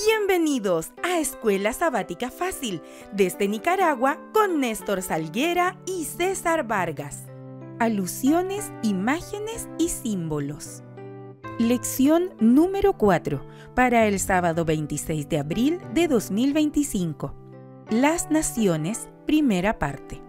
Bienvenidos a Escuela Sabática Fácil desde Nicaragua con Néstor Salguera y César Vargas. Alusiones, imágenes y símbolos. Lección número 4 para el sábado 26 de abril de 2025. Las naciones, primera parte.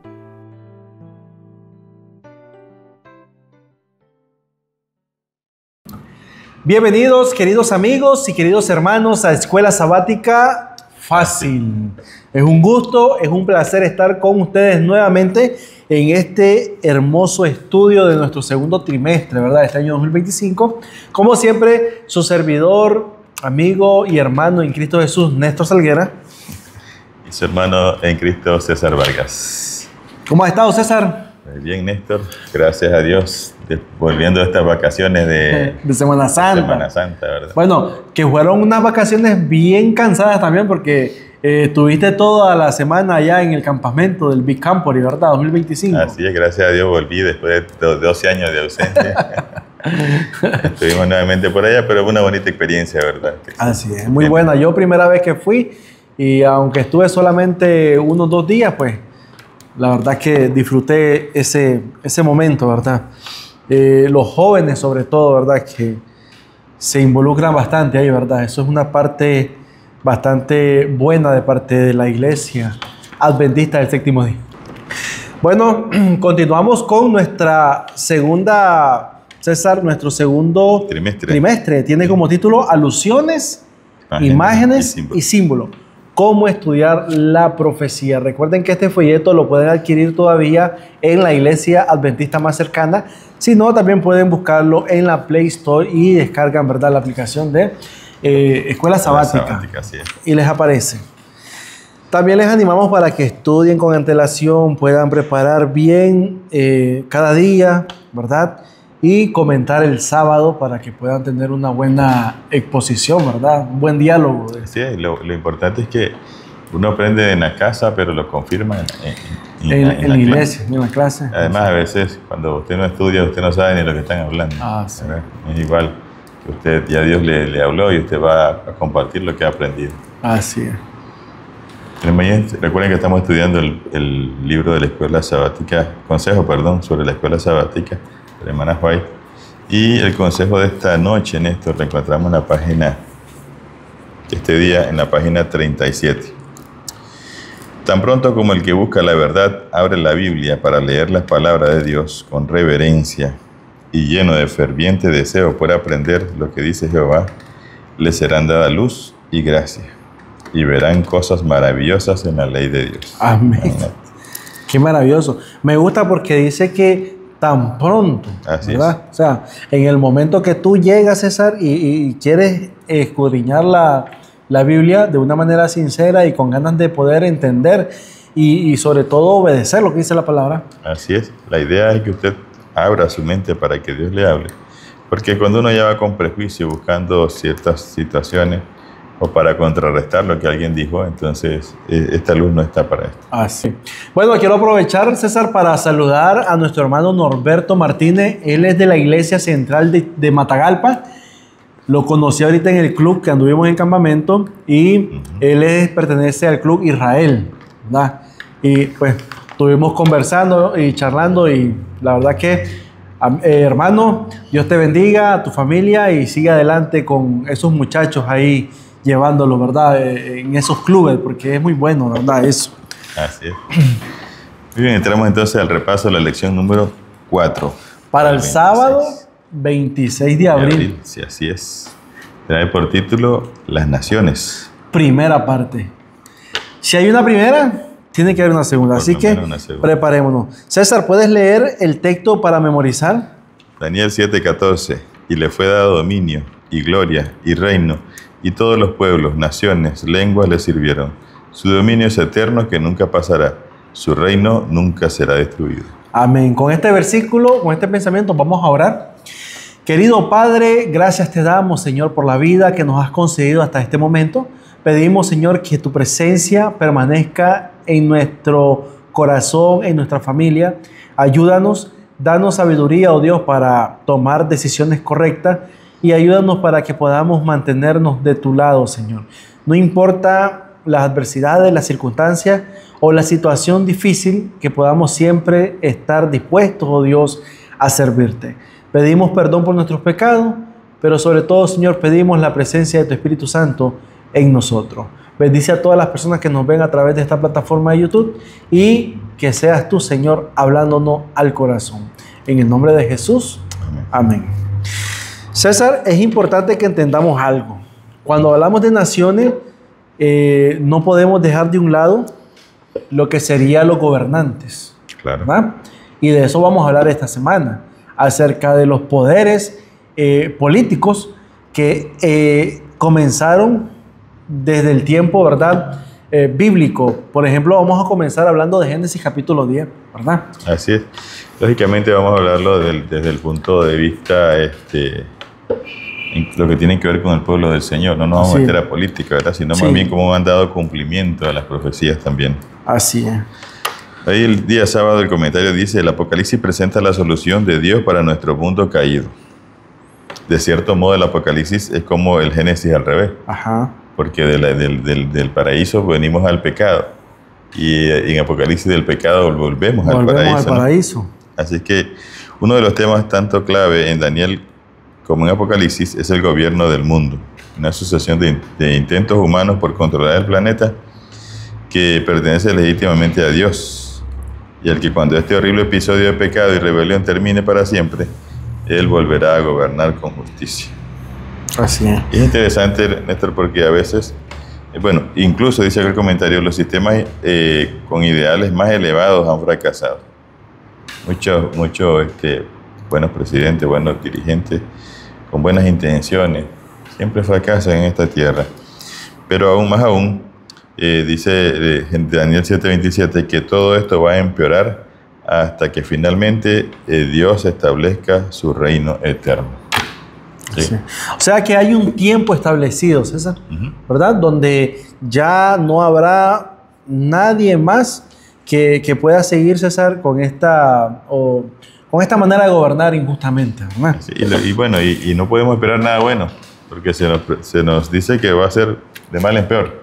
Bienvenidos, queridos amigos y queridos hermanos, a Escuela Sabática Fácil. Es un gusto, es un placer estar con ustedes nuevamente en este hermoso estudio de nuestro segundo trimestre, ¿verdad? Este año 2025. Como siempre, su servidor, amigo y hermano en Cristo Jesús, Néstor Salguera. Y su hermano en Cristo, César Vargas. ¿Cómo has estado, César? Bien, Néstor. Gracias a Dios. Volviendo a estas vacaciones de Semana Santa. Semana Santa, ¿verdad? Bueno, que fueron unas vacaciones bien cansadas también porque tuviste toda la semana allá en el campamento del Big Campory, ¿verdad? 2025. Así es, gracias a Dios volví después de 12 años de ausencia. Estuvimos nuevamente por allá, pero fue una bonita experiencia, ¿verdad? Así es, muy buena. Yo primera vez que fui y aunque estuve solamente unos 2 días, pues la verdad que disfruté ese momento, ¿verdad? Los jóvenes sobre todo, ¿verdad? Que se involucran bastante ahí, ¿verdad? Eso es una parte bastante buena de parte de la iglesia adventista del séptimo día. Bueno, continuamos con nuestra segunda, César, nuestro segundo trimestre. Tiene como título Alusiones, Imágenes y Símbolos. Cómo estudiar la profecía. Recuerden que este folleto lo pueden adquirir todavía en la iglesia adventista más cercana. Si no, también pueden buscarlo en la Play Store y descargan, ¿verdad?, la aplicación de Escuela Sabática. Sí. Y les aparece. También les animamos para que estudien con antelación, puedan preparar bien cada día, ¿verdad? Y comentar el sábado para que puedan tener una buena exposición, ¿verdad? Un buen diálogo. Sí, lo importante es que uno aprende en la casa, pero lo confirma en la iglesia, en la clase. Además, a veces, cuando usted no estudia, usted no sabe ni lo que están hablando. Sí. Es igual que usted, ya Dios le habló y usted va a compartir lo que ha aprendido. Así es. Recuerden que estamos estudiando el libro de la Escuela Sabática, sobre la Escuela Sabática, de la hermana White. Y el consejo de esta noche, Néstor, lo encontramos en la página, este día, en la página 37. Tan pronto como el que busca la verdad abre la Biblia para leer las palabras de Dios con reverencia y lleno de ferviente deseo por aprender lo que dice Jehová, le serán dada luz y gracia, y verán cosas maravillosas en la ley de Dios. Amén. Qué maravilloso. Me gusta porque dice que tan pronto, así ¿verdad? Es. O sea, en el momento que tú llegas, César, y quieres escudriñar la Biblia de una manera sincera y con ganas de poder entender y sobre todo obedecer lo que dice la palabra. Así es. La idea es que usted abra su mente para que Dios le hable. Porque cuando uno ya va con prejuicio buscando ciertas situaciones o para contrarrestar lo que alguien dijo, entonces esta luz no está para esto. Así. Bueno, quiero aprovechar, César, para saludar a nuestro hermano Norberto Martínez. Él es de la Iglesia Central de Matagalpa. Lo conocí ahorita en el club que anduvimos en campamento y él pertenece al club Israel, ¿verdad? Y pues estuvimos conversando y charlando y la verdad que, hermano, Dios te bendiga, a tu familia y sigue adelante con esos muchachos ahí llevándolo, ¿verdad? En esos clubes, porque es muy bueno, ¿verdad? Eso. Así es. Muy bien, entramos entonces al repaso de la lección número 4. Para el sábado 26 de abril. Sí, así es. Trae por título Las Naciones. Primera parte. Si hay una primera, tiene que haber una segunda. Así que preparémonos. César, ¿puedes leer el texto para memorizar? Daniel 7:14. Y le fue dado dominio, y gloria, y reino, y todos los pueblos, naciones, lenguas le sirvieron. Su dominio es eterno que nunca pasará. Su reino nunca será destruido. Amén. Con este versículo, con este pensamiento, vamos a orar. Querido Padre, gracias te damos, Señor, por la vida que nos has concedido hasta este momento. Pedimos, Señor, que tu presencia permanezca en nuestro corazón, en nuestra familia. Ayúdanos, danos sabiduría, oh Dios, para tomar decisiones correctas y ayúdanos para que podamos mantenernos de tu lado, Señor. No importa las adversidades, las circunstancias o la situación difícil, que podamos siempre estar dispuestos, oh Dios, a servirte. Pedimos perdón por nuestros pecados, pero sobre todo, Señor, pedimos la presencia de tu Espíritu Santo en nosotros. Bendice a todas las personas que nos ven a través de esta plataforma de YouTube y que seas tú, Señor, hablándonos al corazón. En el nombre de Jesús, amén. César, es importante que entendamos algo. Cuando hablamos de naciones, no podemos dejar de un lado lo que serían los gobernantes. Claro. ¿Verdad? Y de eso vamos a hablar esta semana, acerca de los poderes políticos que comenzaron desde el tiempo, ¿verdad? Bíblico. Por ejemplo, vamos a comenzar hablando de Génesis capítulo 10, ¿verdad? Así es. Lógicamente vamos a hablarlo desde el punto de vista lo que tiene que ver con el pueblo del Señor. No nos vamos a meter a política, ¿verdad? Sino más bien cómo han dado cumplimiento a las profecías también. Así es. Ahí el día sábado el comentario dice: el Apocalipsis presenta la solución de Dios para nuestro mundo caído. De cierto modo, el Apocalipsis es como el Génesis al revés. Ajá. Porque del paraíso venimos al pecado. Y en Apocalipsis del pecado volvemos al paraíso. ¿No? Así que uno de los temas tanto clave en Daniel como en Apocalipsis es el gobierno del mundo. Una sucesión de intentos humanos por controlar el planeta que pertenece legítimamente a Dios. Y al que cuando este horrible episodio de pecado y rebelión termine para siempre, Él volverá a gobernar con justicia. Así es. Y es interesante, Néstor, porque a veces, incluso dice aquel comentario, los sistemas con ideales más elevados han fracasado. Muchos buenos presidentes, buenos dirigentes, con buenas intenciones, siempre fracasan en esta tierra. Pero aún más dice Daniel 7:27, que todo esto va a empeorar hasta que finalmente Dios establezca su reino eterno. Sí. O sea que hay un tiempo establecido, César, ¿verdad? Donde ya no habrá nadie más que pueda seguir, César, con esta manera de gobernar injustamente, ¿verdad? Sí, y no podemos esperar nada bueno, porque se nos dice que va a ser de mal en peor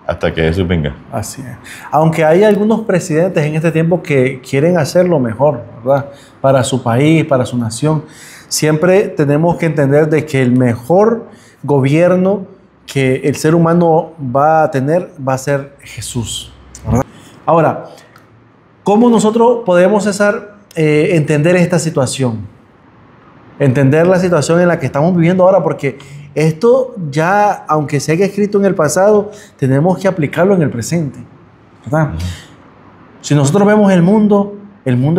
hasta que Jesús venga. Así es. Aunque hay algunos presidentes en este tiempo que quieren hacerlo mejor, ¿verdad? Para su país, para su nación. Siempre tenemos que entender de que el mejor gobierno que el ser humano va a tener va a ser Jesús, ¿verdad? Ahora, ¿cómo nosotros podemos, César, entender esta situación? Entender la situación en la que estamos viviendo ahora, porque esto ya, aunque se haya escrito en el pasado, tenemos que aplicarlo en el presente, ¿verdad? Si nosotros vemos el mundo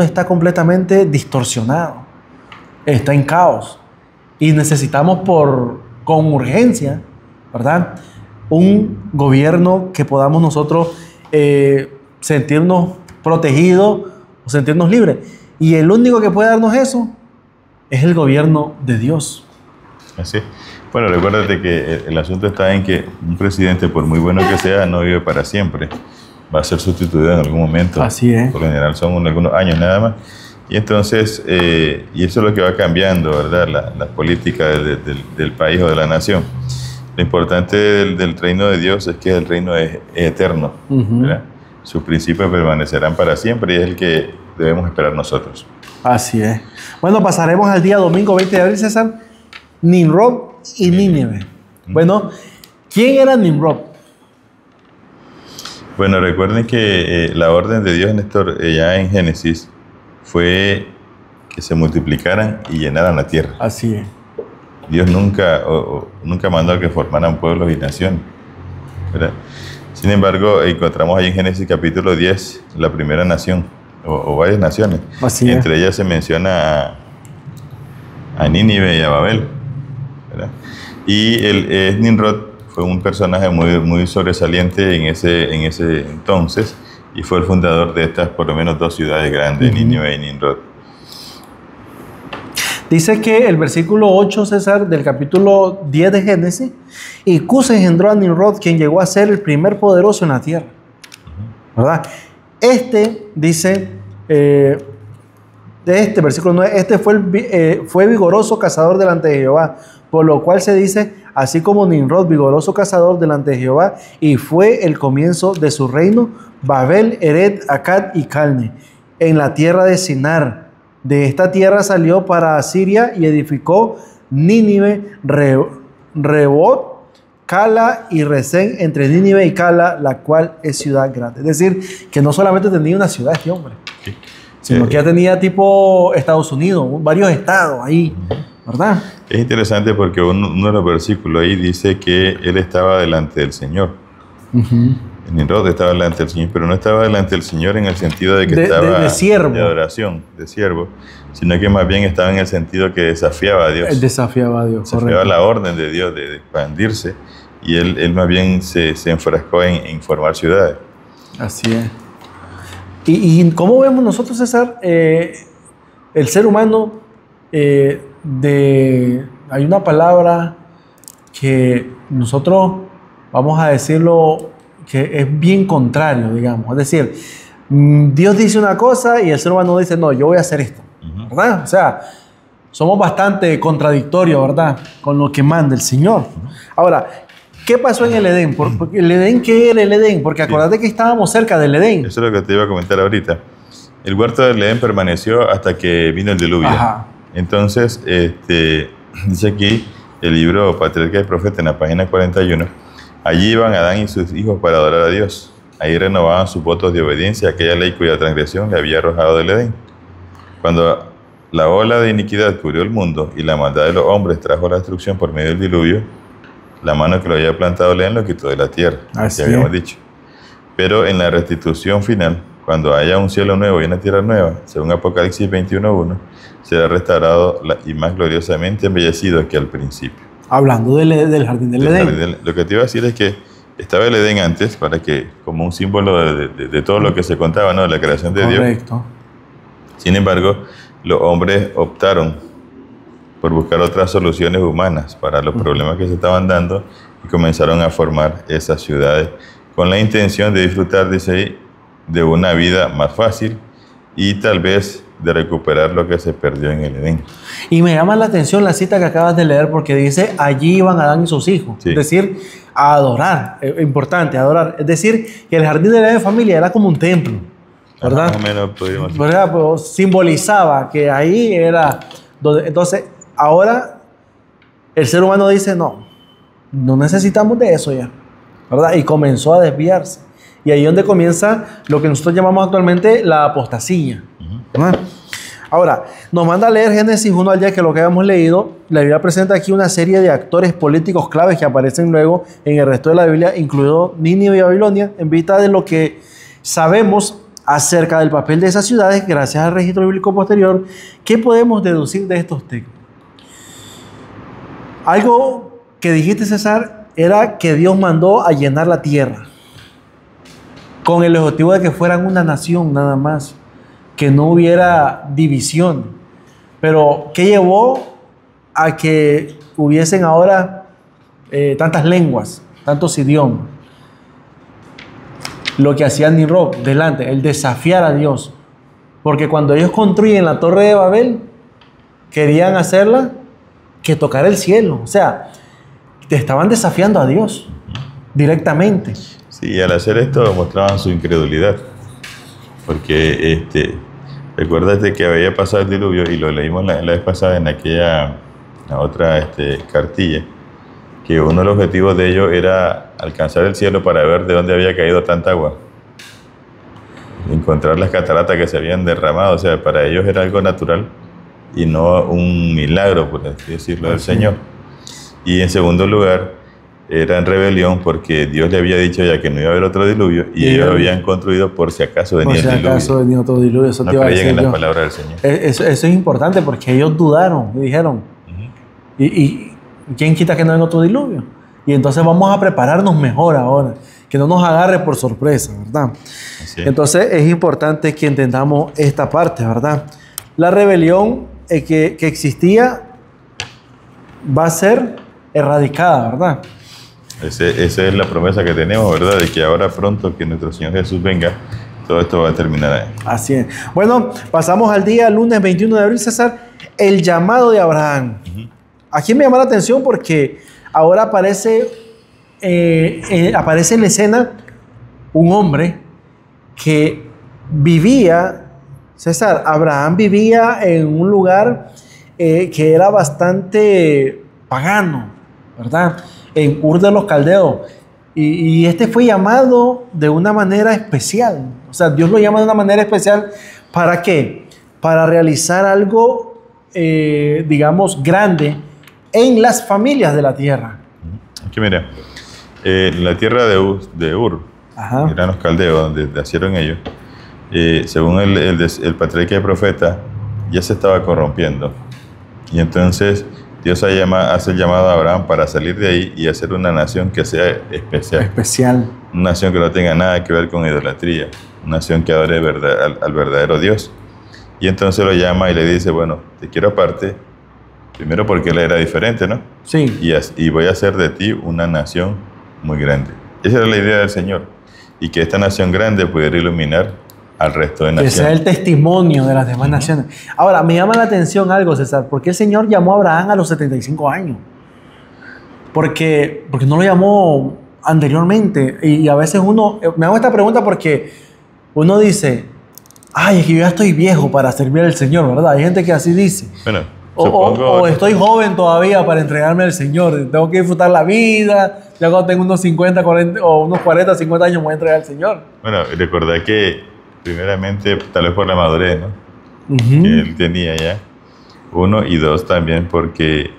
está completamente distorsionado, está en caos y necesitamos con urgencia, ¿verdad? Un gobierno que podamos nosotros sentirnos protegidos o sentirnos libres. Y el único que puede darnos eso es el gobierno de Dios. Así es. Bueno, recuérdate que el asunto está en que un presidente, por muy bueno que sea, no vive para siempre. Va a ser sustituido en algún momento. Así es. Por lo general son algunos años nada más. Y entonces, y eso es lo que va cambiando, ¿verdad? La política del país o de la nación. Lo importante del reino de Dios es que el reino es eterno, ¿verdad? Sus principios permanecerán para siempre y es el que debemos esperar nosotros. Así es. Bueno, pasaremos al día domingo 20 de abril, César. Nimrod y Nínive. Bueno, ¿quién era Nimrod? Bueno, recuerden que la orden de Dios, Néstor, ya en Génesis, fue que se multiplicaran y llenaran la tierra. Así es. Dios nunca mandó a que formaran pueblos y naciones, ¿verdad? Sin embargo, encontramos ahí en Génesis capítulo 10 la primera nación, o varias naciones. Así es. Entre ellas se menciona a Nínive y a Babel, ¿verdad? Y Nimrod fue un personaje muy sobresaliente en ese entonces y fue el fundador de estas por lo menos dos ciudades grandes, Nínive y Nimrod. Dice que el versículo 8, César, del capítulo 10 de Génesis, y Cus engendró a Nimrod, quien llegó a ser el primer poderoso en la tierra. ¿Verdad? Dice, versículo 9, fue vigoroso cazador delante de Jehová, Por lo cual se dice, así como Nimrod, vigoroso cazador delante de Jehová, y fue el comienzo de su reino, Babel, Ered, Akkad y Calne, en la tierra de Sinar. De esta tierra salió para Asiria y edificó Nínive, Rebot, Cala y Resén, entre Nínive y Cala, la cual es ciudad grande. Es decir, que no solamente tenía una ciudad este hombre, sino que ya tenía tipo Estados Unidos, varios estados ahí, ¿verdad? Es interesante porque uno de los versículos ahí dice que él estaba delante del Señor. Nimrod estaba delante del Señor, pero no estaba delante del Señor en el sentido de que estaba de siervo, de adoración, de siervo, sino que más bien estaba en el sentido que desafiaba a Dios. Él desafiaba a Dios, desafiaba correcto. la orden de Dios de expandirse, y él más bien se enfrascó en formar ciudades. Así es. ¿Y cómo vemos nosotros, César, el ser humano? Hay una palabra que nosotros vamos a decirlo que es bien contrario, digamos. Es decir, Dios dice una cosa y el ser humano dice, no, yo voy a hacer esto, ¿verdad? O sea, somos bastante contradictorios, ¿verdad? Con lo que manda el Señor. Ahora, ¿qué pasó en el Edén? Porque el Edén, ¿qué era el Edén? Porque acordate que estábamos cerca del Edén. Eso es lo que te iba a comentar ahorita. El huerto del Edén permaneció hasta que vino el diluvio. Ajá. Entonces, dice aquí el libro Patriarca y Profeta en la página 41, allí iban Adán y sus hijos para adorar a Dios. Ahí renovaban sus votos de obediencia a aquella ley cuya transgresión le había arrojado del Edén. Cuando la ola de iniquidad cubrió el mundo y la maldad de los hombres trajo la destrucción por medio del diluvio, la mano que lo había plantado el Edén lo quitó de la tierra, así que habíamos dicho. Pero en la restitución final, cuando haya un cielo nuevo y una tierra nueva, según Apocalipsis 21:1, será restaurado y más gloriosamente embellecido que al principio. Hablando del jardín del Edén. Lo que te iba a decir es que estaba el Edén antes, para que, como un símbolo de todo lo que se contaba, ¿no? De la creación de Dios. Correcto. Sin embargo, los hombres optaron por buscar otras soluciones humanas para los problemas que se estaban dando y comenzaron a formar esas ciudades con la intención de disfrutar, dice ahí, de una vida más fácil y tal vez de recuperar lo que se perdió en el Edén. Y me llama la atención la cita que acabas de leer porque dice, allí iban Adán y sus hijos. Sí. Es decir, a adorar, importante, adorar. Es decir, que el jardín de la familia era como un templo, ¿verdad? Más o menos podríamos decir. ¿Verdad? Pues simbolizaba que ahí era donde... Entonces, ahora el ser humano dice, no necesitamos de eso ya, ¿verdad? Y comenzó a desviarse. Y ahí es donde comienza lo que nosotros llamamos actualmente la apostasía, ¿verdad? Ahora, nos manda a leer Génesis 1 al día, que lo que habíamos leído. La Biblia presenta aquí una serie de actores políticos claves que aparecen luego en el resto de la Biblia, incluido Nínive y Babilonia, en vista de lo que sabemos acerca del papel de esas ciudades, gracias al registro bíblico posterior. ¿Qué podemos deducir de estos textos? Algo que dijiste, César, era que Dios mandó a llenar la tierra con el objetivo de que fueran una nación nada más, que no hubiera división. Pero ¿qué llevó a que hubiesen ahora tantas lenguas, tantos idiomas? Lo que hacía Nimrod delante, el desafiar a Dios. Porque cuando ellos construyen la Torre de Babel, querían hacerla que tocara el cielo. O sea, te estaban desafiando a Dios directamente. Sí, al hacer esto mostraban su incredulidad. Porque recuérdate que había pasado el diluvio, y lo leímos la vez pasada en la otra cartilla, que uno de los objetivos de ellos era alcanzar el cielo para ver de dónde había caído tanta agua, encontrar las cataratas que se habían derramado. O sea, para ellos era algo natural y no un milagro, por así decirlo, del Señor. Y en segundo lugar, era en rebelión porque Dios le había dicho ya que no iba a haber otro diluvio, y ellos habían construido por si acaso venía el diluvio. Por si acaso venía otro diluvio, eso te iba a decir. No creían en las palabras del Señor. Eso es importante porque ellos dudaron y dijeron, ¿y quién quita que no venga otro diluvio? Y entonces vamos a prepararnos mejor ahora, que no nos agarre por sorpresa, ¿verdad? Entonces es importante que entendamos esta parte, ¿verdad? La rebelión que existía va a ser erradicada, ¿verdad? Esa es la promesa que tenemos, ¿verdad? De que ahora pronto que nuestro Señor Jesús venga, todo esto va a terminar ahí. Así es. Bueno, pasamos al día lunes 21 de abril, César, el llamado de Abraham. aquí me llama la atención porque ahora aparece en la escena un hombre que vivía, César, Abraham vivía en un lugar que era bastante pagano, ¿verdad? En Ur de los Caldeos. Y este fue llamado de una manera especial. O sea, Dios lo llama de una manera especial. ¿Para qué? Para realizar algo, digamos, grande en las familias de la tierra. Aquí mira, la tierra de Ur, eran los caldeos, donde nacieron ellos, según el patriarca y profeta, ya se estaba corrompiendo. Y entonces Dios hace el llamado a Abraham para salir de ahí y hacer una nación que sea especial. Una nación que no tenga nada que ver con idolatría. Una nación que adore al verdadero Dios. Y entonces lo llama y le dice, bueno, te quiero aparte. Primero porque él era diferente, ¿no? Sí. Y voy a hacer de ti una nación muy grande. Esa era la idea del Señor. Y que esta nación grande pudiera iluminar al resto de naciones. Que sea el testimonio de las demás naciones. Ahora, me llama la atención algo, César. ¿Por qué el Señor llamó a Abraham a los 75 años? Porque no lo llamó anteriormente. Y a veces me hago esta pregunta porque uno dice, ay, es que yo ya estoy viejo para servir al Señor, ¿verdad? Hay gente que así dice. Bueno, o estoy joven todavía para entregarme al Señor. Tengo que disfrutar la vida. Ya cuando tengo unos 50, 40 o unos 40, 50 años me voy a entregar al Señor. Bueno, recordad que primeramente, tal vez por la madurez, ¿no? Que él tenía ya. 1 y 2 también porque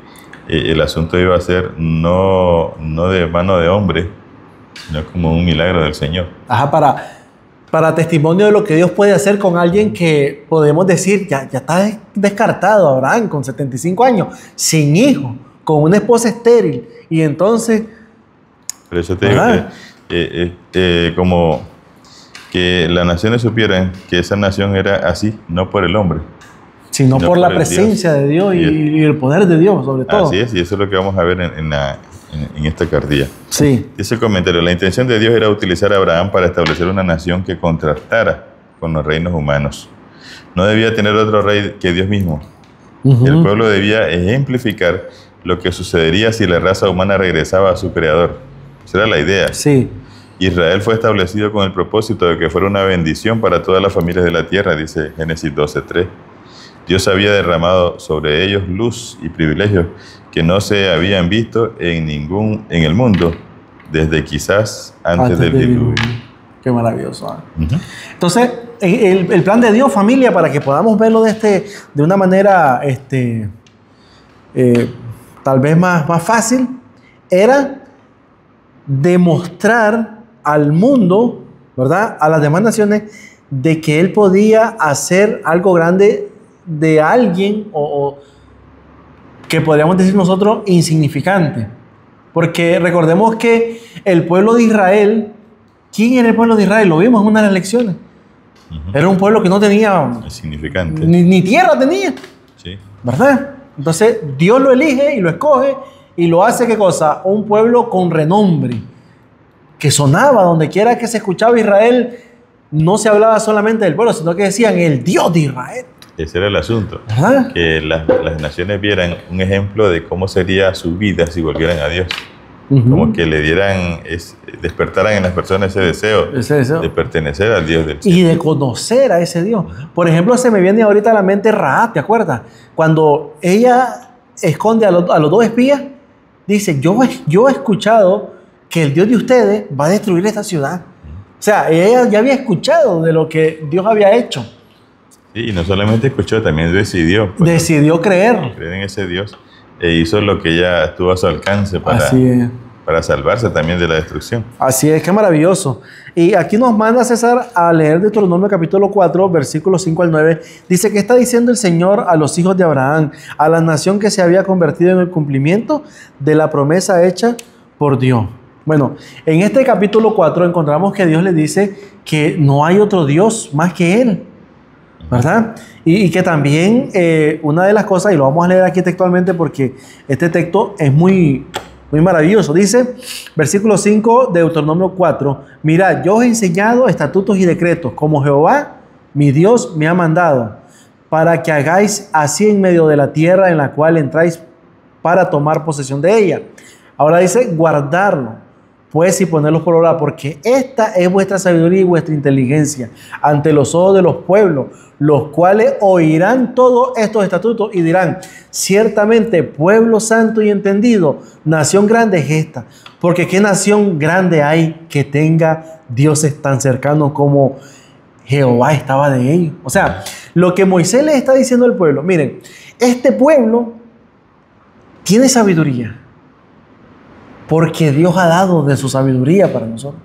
el asunto iba a ser no de mano de hombre, sino como un milagro del Señor. Ajá, para testimonio de lo que Dios puede hacer con alguien que podemos decir, ya está descartado, Abraham, con 75 años, sin hijo, con una esposa estéril. Y entonces... Por eso te digo que como que las naciones supieran que esa nación era así, no por el hombre, sino por la presencia de Dios y el poder de Dios, sobre todo. Así es, y eso es lo que vamos a ver en esta cartilla. Sí. Dice el comentario, la intención de Dios era utilizar a Abraham para establecer una nación que contrastara con los reinos humanos. No debía tener otro rey que Dios mismo. El pueblo debía ejemplificar lo que sucedería si la raza humana regresaba a su creador. Esa era la idea. Sí. Israel fue establecido con el propósito de que fuera una bendición para todas las familias de la tierra, dice Génesis 12:3. Dios había derramado sobre ellos luz y privilegios que no se habían visto en el mundo desde quizás antes del diluvio. Qué maravilloso. Entonces, el plan de Dios, familia, para que podamos verlo de una manera tal vez más fácil, era demostrar al mundo, ¿verdad?, a las demás naciones, de que Él podía hacer algo grande de alguien o que podríamos decir nosotros insignificante. Porque recordemos que el pueblo de Israel, ¿quién era el pueblo de Israel? Lo vimos en una de las lecciones. Era un pueblo que no tenía... Insignificante. Ni tierra tenía. Sí. ¿Verdad? Entonces Dios lo elige y lo escoge y lo hace, ¿qué cosa? Un pueblo con renombre, que sonaba donde quiera que se escuchaba Israel. No se hablaba solamente del pueblo, sino que decían el Dios de Israel. Ese era el asunto. Ajá. Que las naciones vieran un ejemplo de cómo sería su vida si volvieran a Dios. Como que le despertaran en las personas ese deseo de pertenecer al Dios del cielo. Y de conocer a ese Dios. Por ejemplo, se me viene ahorita a la mente Rahab, ¿te acuerdas? Cuando ella esconde a los 2 espías, dice, yo he escuchado que el Dios de ustedes va a destruir esta ciudad. O sea, ella ya había escuchado de lo que Dios había hecho. Sí, y no solamente escuchó, también decidió. Decidió creer. Creer en ese Dios. E hizo lo que ella estuvo a su alcance para salvarse también de la destrucción. Así es, qué maravilloso. Y aquí nos manda César a leer Deuteronomio capítulo 4, versículos 5 al 9. Dice que está diciendo el Señor a los hijos de Abraham, a la nación que se había convertido en el cumplimiento de la promesa hecha por Dios. Bueno, en este capítulo 4 encontramos que Dios le dice que no hay otro Dios más que Él, ¿verdad? Y que también una de las cosas, y lo vamos a leer aquí textualmente porque este texto es muy maravilloso. Dice, versículo 5 de Deuteronomio 4, mirad, yo os he enseñado estatutos y decretos, como Jehová, mi Dios, me ha mandado, para que hagáis así en medio de la tierra en la cual entráis para tomar posesión de ella. Ahora dice guardarlo, pues, y ponerlos por obra, porque esta es vuestra sabiduría y vuestra inteligencia ante los ojos de los pueblos, los cuales oirán todos estos estatutos y dirán: ciertamente pueblo santo y entendido, nación grande es esta. Porque ¿qué nación grande hay que tenga dioses tan cercanos como Jehová estaba de ellos? O sea, lo que Moisés le está diciendo al pueblo: miren, este pueblo tiene sabiduría, porque Dios ha dado de su sabiduría para nosotros.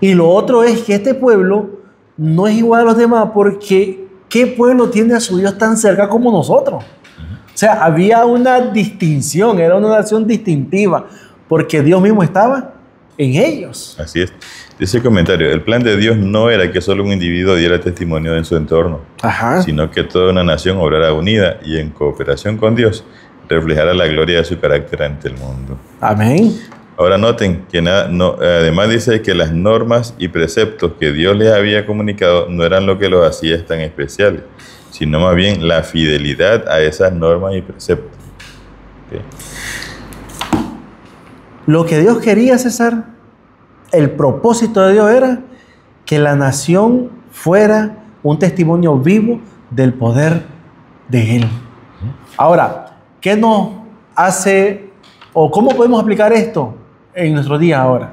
Y lo otro es que este pueblo no es igual a los demás, porque ¿qué pueblo tiene a su Dios tan cerca como nosotros? O sea, había una distinción, era una nación distintiva, porque Dios mismo estaba en ellos. Así es. Dice el comentario: el plan de Dios no era que solo un individuo diera testimonio en su entorno, sino que toda una nación obrara unida y en cooperación con Dios reflejara la gloria de su carácter ante el mundo. Amén. Ahora noten que además dice que las normas y preceptos que Dios les había comunicado no eran lo que los hacía tan especiales, sino más bien la fidelidad a esas normas y preceptos. ¿Okay? Lo que Dios quería, César, el propósito de Dios era que la nación fuera un testimonio vivo del poder de Él. Ahora, ¿qué nos hace o cómo podemos aplicar esto en nuestro día ahora?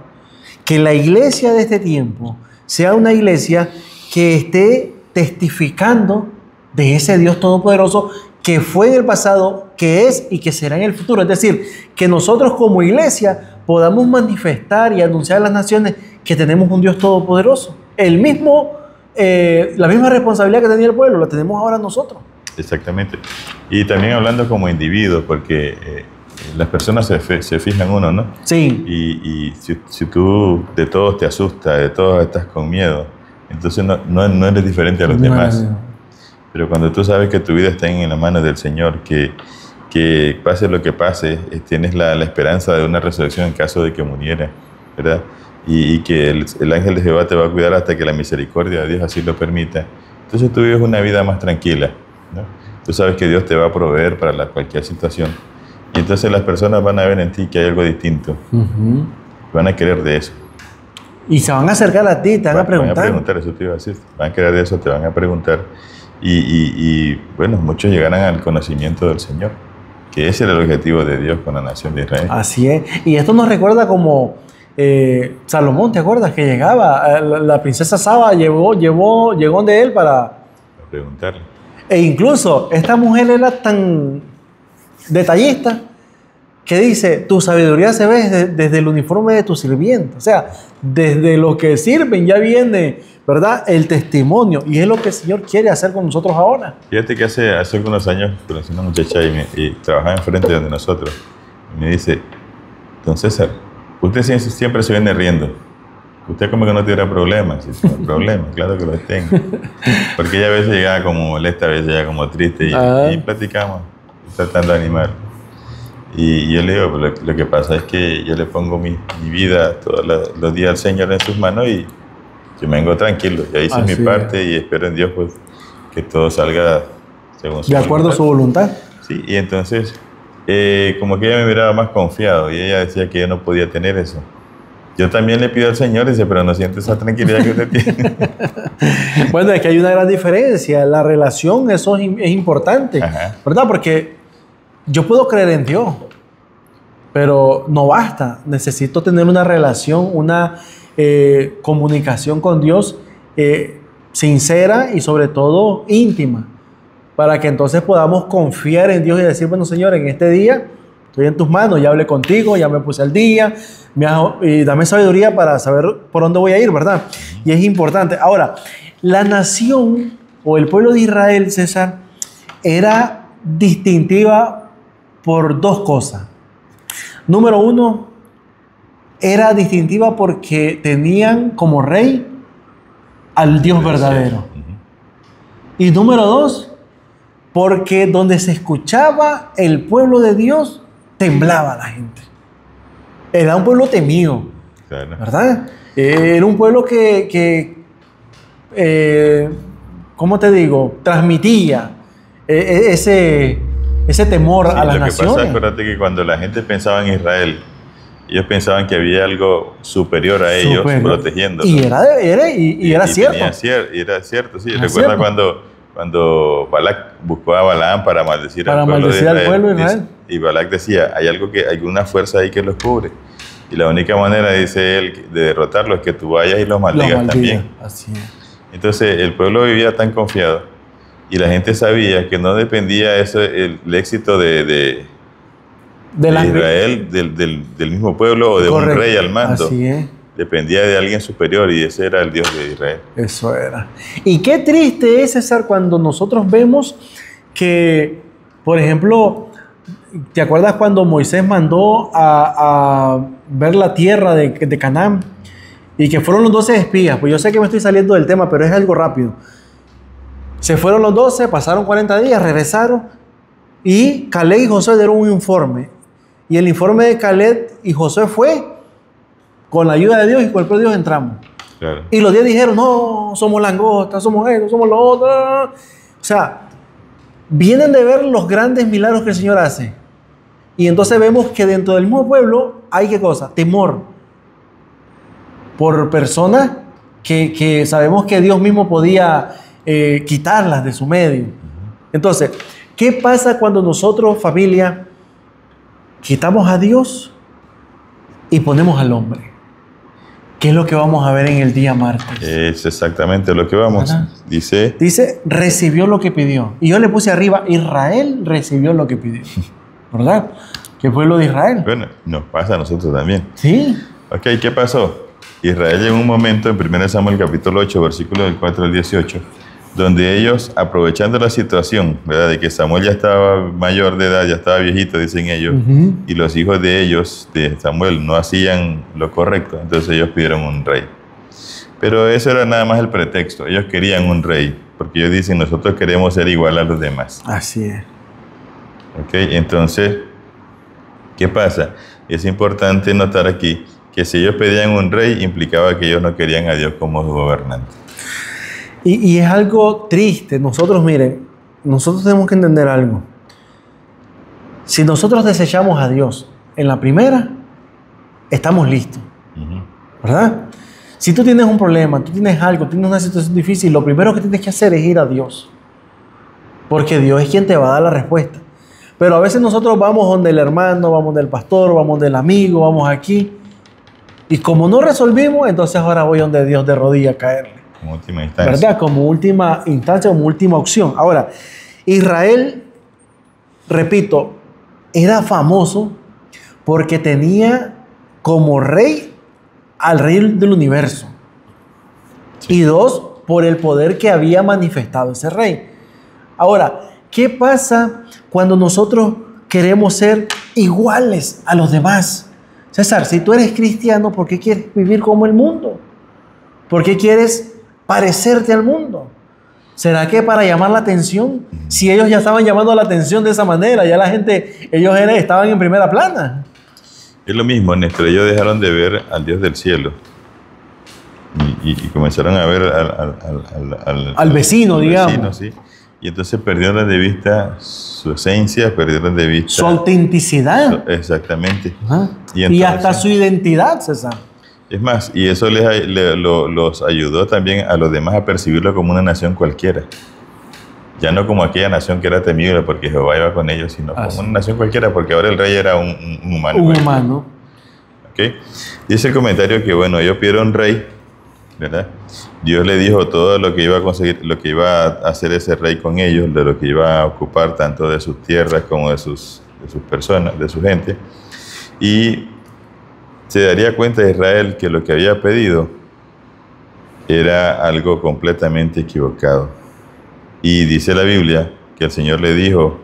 Que la iglesia de este tiempo sea una iglesia que esté testificando de ese Dios todopoderoso que fue en el pasado, que es y que será en el futuro. Es decir, que nosotros como iglesia podamos manifestar y anunciar a las naciones que tenemos un Dios todopoderoso. La misma responsabilidad que tenía el pueblo, la tenemos ahora nosotros. Exactamente. Y también hablando como individuos, porque las personas se fijan uno, ¿no? Sí. Y si tú de todos te asustas, de todos estás con miedo, entonces no eres diferente a los demás. No. Pero cuando tú sabes que tu vida está en la mano del Señor, que pase lo que pase, tienes la esperanza de una resurrección en caso de que muriera, ¿verdad? Y que el ángel de Jehová te va a cuidar hasta que la misericordia de Dios así lo permita. Entonces tú vives una vida más tranquila, ¿no? Tú sabes que Dios te va a proveer para cualquier situación. Y entonces las personas van a ver en ti que hay algo distinto. Van a querer de eso. Y se van a acercar a ti, te van a preguntar. Van a preguntar, eso te iba a decir. Van a querer de eso, te van a preguntar. Y bueno, muchos llegarán al conocimiento del Señor, que ese era el objetivo de Dios con la nación de Israel. Así es. Y esto nos recuerda como Salomón, ¿te acuerdas? Que llegaba, la princesa Saba llegó de él para preguntarle. E incluso esta mujer era tan detallista que dice: tu sabiduría se ve desde el uniforme de tu sirviente. O sea, desde lo que sirven ya viene, ¿verdad?, el testimonio. Y es lo que el Señor quiere hacer con nosotros ahora. Fíjate que hace algunos años conocí una muchacha y trabajaba enfrente de nosotros. Y me dice: don César, usted siempre se viene riendo. Usted como que no tuviera problemas. Y no, problemas, claro que los tengo. Porque ella a veces llegaba como molesta, a veces llegaba como triste. Y platicamos, tratando de animar. Y yo le digo: lo que pasa es que yo le pongo mi vida todos los días al Señor en sus manos y yo me vengo tranquilo. Ya hice mi parte y espero en Dios pues que todo salga según su voluntad. De acuerdo a su voluntad. Sí, y entonces como que ella me miraba más confiado y ella decía que yo no podía tener eso. Yo también le pido al Señor, dice, pero no siento esa tranquilidad que usted tiene. Bueno, es que hay una gran diferencia. La relación, eso es importante, ¿verdad? Porque yo puedo creer en Dios, pero no basta. Necesito tener una relación, una comunicación con Dios sincera y sobre todo íntima, para que entonces podamos confiar en Dios y decir: bueno, Señor, en este día estoy en tus manos, ya hablé contigo, ya me puse al día, y dame sabiduría para saber por dónde voy a ir, ¿verdad? Y es importante. Ahora, la nación o el pueblo de Israel, César, era distintiva por dos cosas. Número uno, era distintiva porque tenían como rey al Dios verdadero. Y número dos, porque donde se escuchaba el pueblo de Dios, temblaba la gente. Era un pueblo temido, ¿verdad? Era un pueblo que ¿cómo te digo?, transmitía ese temor Sí, a las lo que pasa, naciones. acuérdate que cuando la gente pensaba en Israel, ellos pensaban que había algo superior a ellos protegiéndolos. Y era cierto. Era cierto, sí. Era Recuerda cierto. cuando Balac buscó a Balaam para maldecir al pueblo de Israel. Y Balac decía, hay alguna fuerza ahí que los cubre. Y la única manera, dice él, de derrotarlos es que tú vayas y los maldigas también. Así es. Entonces el pueblo vivía tan confiado y la gente sabía que no dependía el éxito de Israel, del mismo pueblo o de un rey al mando. Así es. Dependía de alguien superior y ese era el Dios de Israel. Eso era. Y qué triste es, César, cuando nosotros vemos que, por ejemplo, ¿te acuerdas cuando Moisés mandó a ver la tierra de Canaán? Y que fueron los 12 espías. Pues yo sé que me estoy saliendo del tema, pero es algo rápido. Se fueron los 12, pasaron 40 días, regresaron. Y Caleb y Josué dieron un informe. Y el informe de Caleb y Josué fue: con la ayuda de Dios y con el poder de Dios entramos. Claro. Y los 10 dijeron: no, somos langostas, somos esto, somos lo otro. O sea, vienen de ver los grandes milagros que el Señor hace. Y entonces vemos que dentro del mismo pueblo hay ¿qué cosa? Temor. Por personas que sabemos que Dios mismo podía quitarlas de su medio. Entonces, ¿qué pasa cuando nosotros, familia, quitamos a Dios y ponemos al hombre? ¿Qué es lo que vamos a ver en el día martes? Es exactamente lo que vamos. ¿Verdad? Dice, recibió lo que pidió. Y yo le puse arriba, Israel recibió lo que pidió. ¿Verdad? ¿Qué fue lo de Israel? Bueno, nos pasa a nosotros también. Sí. Ok, ¿qué pasó? Israel llegó un momento en 1 Samuel capítulo 8, versículos del 4 al 18, donde ellos, aprovechando la situación, ¿verdad?, de que Samuel ya estaba mayor de edad, ya estaba viejito, dicen ellos, y los hijos de ellos, de Samuel, no hacían lo correcto, entonces ellos pidieron un rey. Pero eso era nada más el pretexto. Ellos querían un rey, porque ellos dicen, nosotros queremos ser igual a los demás. Así es. Ok, entonces, ¿qué pasa? Es importante notar aquí que si ellos pedían un rey, implicaba que ellos no querían a Dios como su gobernante. Y es algo triste. Nosotros, miren, nosotros tenemos que entender algo. Si nosotros desechamos a Dios en la primera, estamos listos. ¿Verdad? Si tú tienes un problema, tú tienes algo, tienes una situación difícil, lo primero que tienes que hacer es ir a Dios. Porque Dios es quien te va a dar la respuesta. Pero a veces nosotros vamos donde el hermano, vamos del pastor, vamos del amigo, vamos aquí. Y como no resolvimos, entonces ahora voy donde Dios de rodillas a caerle. Como última instancia. ¿Verdad? Como última instancia, como última opción. Ahora, Israel, repito, era famoso porque tenía como rey al rey del universo. Sí. Y dos, por el poder que había manifestado ese rey. Ahora, ¿qué pasa cuando nosotros queremos ser iguales a los demás? César, si tú eres cristiano, ¿por qué quieres vivir como el mundo? ¿Por qué quieres parecerte al mundo? ¿Será que para llamar la atención? Si ellos ya estaban llamando la atención de esa manera, ya la gente, ellos estaban en primera plana. Es lo mismo, Néstor. Ellos dejaron de ver al Dios del cielo y comenzaron a ver al vecino, digamos. Vecino, sí. Y entonces perdieron de vista su esencia, perdieron de vista su autenticidad. Exactamente. Y hasta su identidad, César. Es más, y eso los ayudó también a los demás a percibirlo como una nación cualquiera. Ya no como aquella nación que era temible porque Jehová iba con ellos, sino como una nación cualquiera, porque ahora el rey era un humano. Un humano. ¿Okay? Dice el comentario que, bueno, ellos pidieron rey, ¿verdad? Dios le dijo todo lo que iba a conseguir, lo que iba a hacer ese rey con ellos, de lo que iba a ocupar tanto de sus tierras como de sus personas, de su gente. Y se daría cuenta de Israel que lo que había pedido era algo completamente equivocado. Y dice la Biblia que el Señor le dijo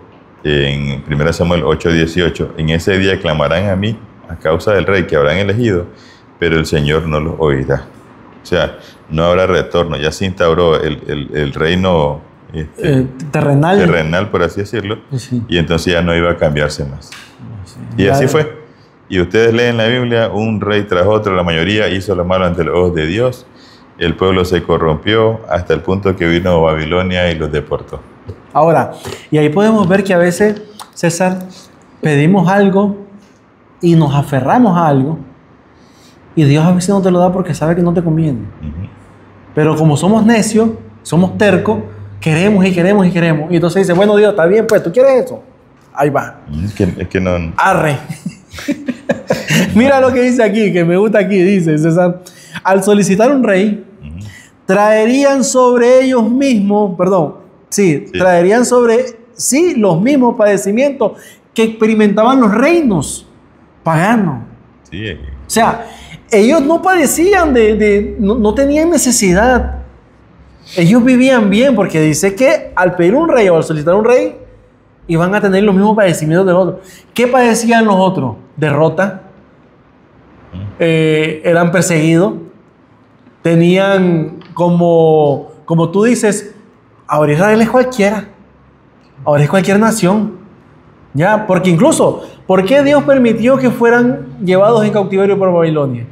en 1 Samuel 8:18, en ese día clamarán a mí a causa del rey que habrán elegido, pero el Señor no los oirá. O sea, no habrá retorno, ya se instauró el reino terrenal, por así decirlo, sí. Y entonces ya no iba a cambiarse más. Sí. Y así fue. Y ustedes leen la Biblia, un rey tras otro, la mayoría hizo lo malo ante los ojos de Dios, el pueblo se corrompió hasta el punto que vino Babilonia y los deportó. Ahora, y ahí podemos ver que a veces César, pedimos algo y nos aferramos a algo y Dios a veces no te lo da porque sabe que no te conviene. Pero como somos necios, somos tercos, queremos y queremos y queremos. Y entonces dice, bueno, Dios, está bien, pues, ¿tú quieres eso? Ahí va. Es que no... Arre. Mira lo que dice aquí, que me gusta aquí, dice César. Al solicitar un rey, traerían sobre ellos mismos, traerían sobre sí los mismos padecimientos que experimentaban los reinos paganos. Sí. O sea, ellos no padecían no tenían necesidad. Ellos vivían bien, porque dice que al pedir un rey o al solicitar un rey, iban a tener los mismos padecimientos de los otros. ¿Qué padecían los otros? Derrota. Eran perseguidos. Tenían como tú dices, ahora Israel es cualquiera. Ahora es cualquier nación. Ya, porque incluso, ¿por qué Dios permitió que fueran llevados en cautiverio por Babilonia?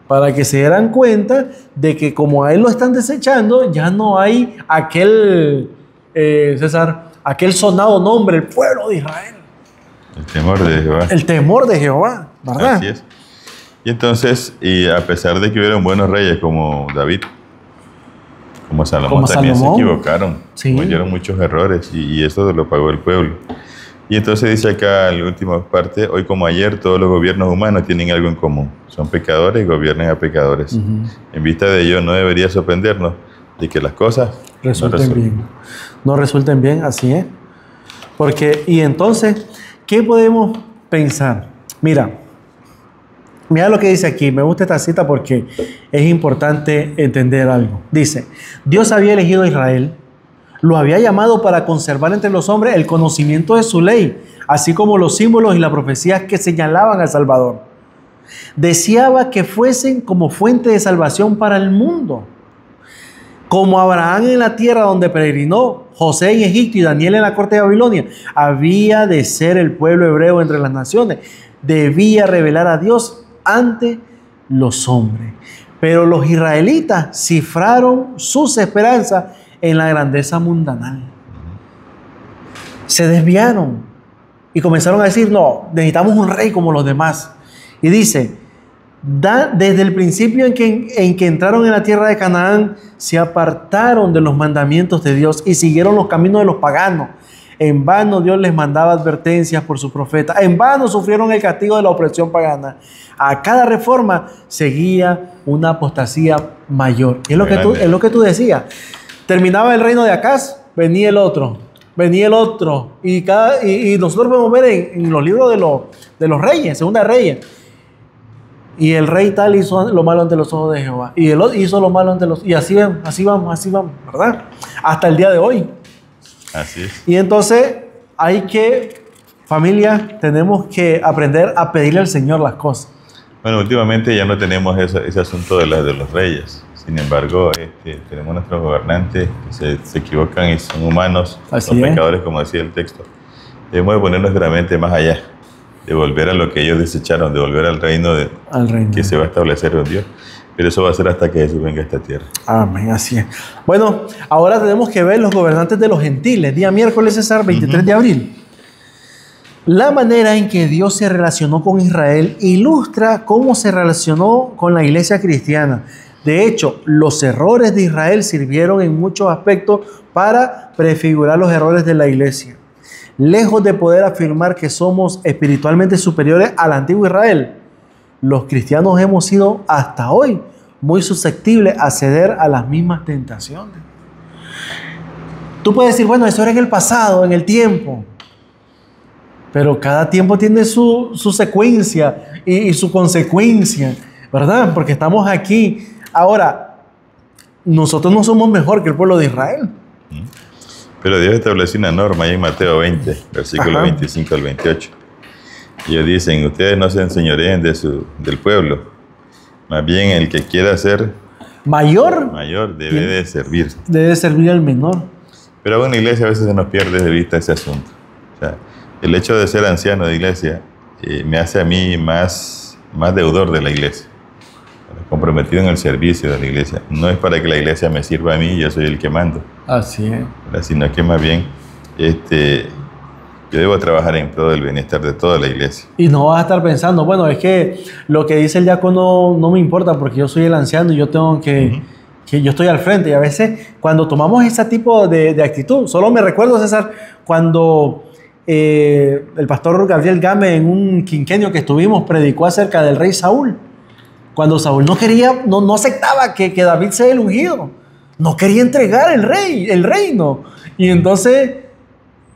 Para que se dieran cuenta de que como a él lo están desechando, ya no hay aquel, César, aquel sonado nombre, el pueblo de Israel. El temor de Jehová. El temor de Jehová, ¿verdad? Así es. Y entonces, y a pesar de que hubieron buenos reyes como David, como Salomón, también se equivocaron, cometieron muchos errores y eso lo pagó el pueblo. Y entonces dice acá en la última parte, hoy como ayer todos los gobiernos humanos tienen algo en común. Son pecadores y gobiernan a pecadores. En vista de ello no debería sorprendernos de que las cosas no resulten bien, así es. Porque, y entonces, ¿qué podemos pensar? Mira lo que dice aquí. Me gusta esta cita porque es importante entender algo. Dice, Dios había elegido a Israel, lo había llamado para conservar entre los hombres el conocimiento de su ley, así como los símbolos y las profecías que señalaban al Salvador. Deseaba que fuesen como fuente de salvación para el mundo. Como Abraham en la tierra donde peregrinó, José en Egipto y Daniel en la corte de Babilonia, había de ser el pueblo hebreo entre las naciones. Debía revelar a Dios ante los hombres. Pero los israelitas cifraron sus esperanzas en la grandeza mundanal. Se desviaron y comenzaron a decir, no, necesitamos un rey como los demás. Y dice, desde el principio en que entraron en la tierra de Canaán, se apartaron de los mandamientos de Dios y siguieron los caminos de los paganos. En vano Dios les mandaba advertencias por sus profetas. En vano sufrieron el castigo de la opresión pagana. A cada reforma seguía una apostasía mayor. Es lo que tú decías. Terminaba el reino de Acaz, venía el otro. Y nosotros podemos ver en los libros de los reyes, Segunda de Reyes. Y el rey tal hizo lo malo ante los ojos de Jehová. Y el otro hizo lo malo ante los... Y así vamos, ¿verdad? Hasta el día de hoy. Así es. Y entonces familia, tenemos que aprender a pedirle al Señor las cosas. Bueno, últimamente ya no tenemos ese asunto de los reyes. Sin embargo, tenemos nuestros gobernantes que se equivocan y son humanos, son pecadores, como decía el texto. Debemos de poner nuestra mente más allá, de volver a lo que ellos desecharon, de volver al reino que se va a establecer en Dios. Pero eso va a ser hasta que Jesús venga a esta tierra. Amén, así es. Bueno, ahora tenemos que ver los gobernantes de los gentiles. Día miércoles, César, 23 de abril. La manera en que Dios se relacionó con Israel ilustra cómo se relacionó con la iglesia cristiana. De hecho, los errores de Israel sirvieron en muchos aspectos para prefigurar los errores de la iglesia. Lejos de poder afirmar que somos espiritualmente superiores al antiguo Israel, los cristianos hemos sido hasta hoy muy susceptibles a ceder a las mismas tentaciones. Tú puedes decir, bueno, eso era en el pasado, en el tiempo. Pero cada tiempo tiene su secuencia y su consecuencia, ¿verdad? Porque estamos aquí. Ahora, nosotros no somos mejor que el pueblo de Israel. Pero Dios estableció una norma ahí en Mateo 20, versículo 25 al 28. Ellos dicen, ustedes no se enseñoreen del pueblo, más bien el que quiera ser mayor debe de servir. Debe servir al menor. Pero en la iglesia a veces se nos pierde de vista ese asunto. O sea, el hecho de ser anciano de iglesia me hace a mí más deudor de la iglesia, comprometido en el servicio de la iglesia. No es para que la iglesia me sirva a mí, yo soy el que mando. Así es. Sino que más bien Yo debo trabajar en pro del bienestar de toda la iglesia. Y no vas a estar pensando, bueno, es que lo que dice el diácono no me importa porque yo soy el anciano y yo tengo que yo estoy al frente. Y a veces cuando tomamos ese tipo de actitud, solo me recuerdo, César, cuando el pastor Gabriel Game en un quinquenio que estuvimos predicó acerca del rey Saúl. Cuando Saúl no quería, no aceptaba que David sea el ungido. No quería entregar el reino. Y entonces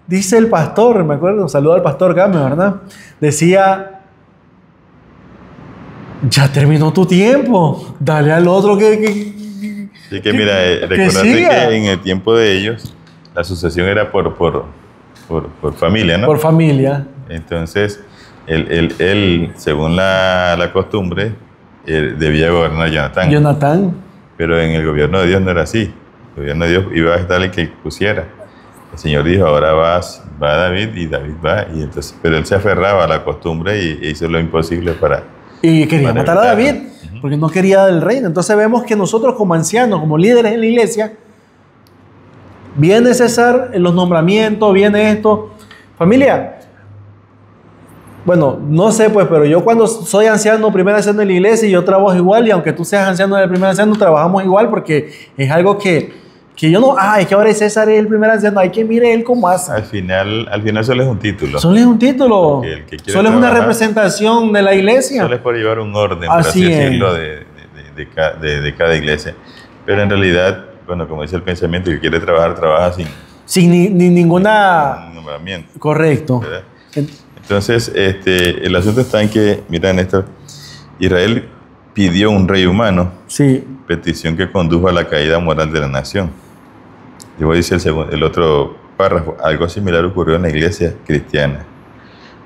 dice el pastor, me acuerdo, saludo al pastor Game, ¿verdad? Decía, ya terminó tu tiempo, dale al otro Así que mira, recordate que en el tiempo de ellos la sucesión era por familia, ¿no? Por familia. Entonces, él según la costumbre, debía gobernar Jonatán. Pero en el gobierno de Dios no era así. El gobierno de Dios iba a estar el que pusiera. El Señor dijo, ahora va David, y David va. Y entonces, pero él se aferraba a la costumbre y hizo lo imposible para... Y quería matar a David, porque no quería el reino. Entonces vemos que nosotros como ancianos, como líderes en la iglesia, viene César, los nombramientos, viene esto. Familia, bueno, no sé pues, pero yo cuando soy anciano, primer anciano de la iglesia, y yo trabajo igual, y aunque tú seas anciano del primer anciano, trabajamos igual, porque es algo que yo no, es que ahora César es el primer anciano, hay que mire él cómo hace. Al final solo es un título. Solo es un título. Solo es una representación de la iglesia. Solo es por llevar un orden, por así decirlo, de cada iglesia. Pero en realidad, bueno, como dice el pensamiento, que quiere trabajar, trabaja sin ninguna... nombramiento. Correcto. ¿Verdad? Entonces, el asunto está en que, mira, Néstor, Israel pidió un rey humano, sí, petición que condujo a la caída moral de la nación. Luego dice el otro párrafo, algo similar ocurrió en la iglesia cristiana.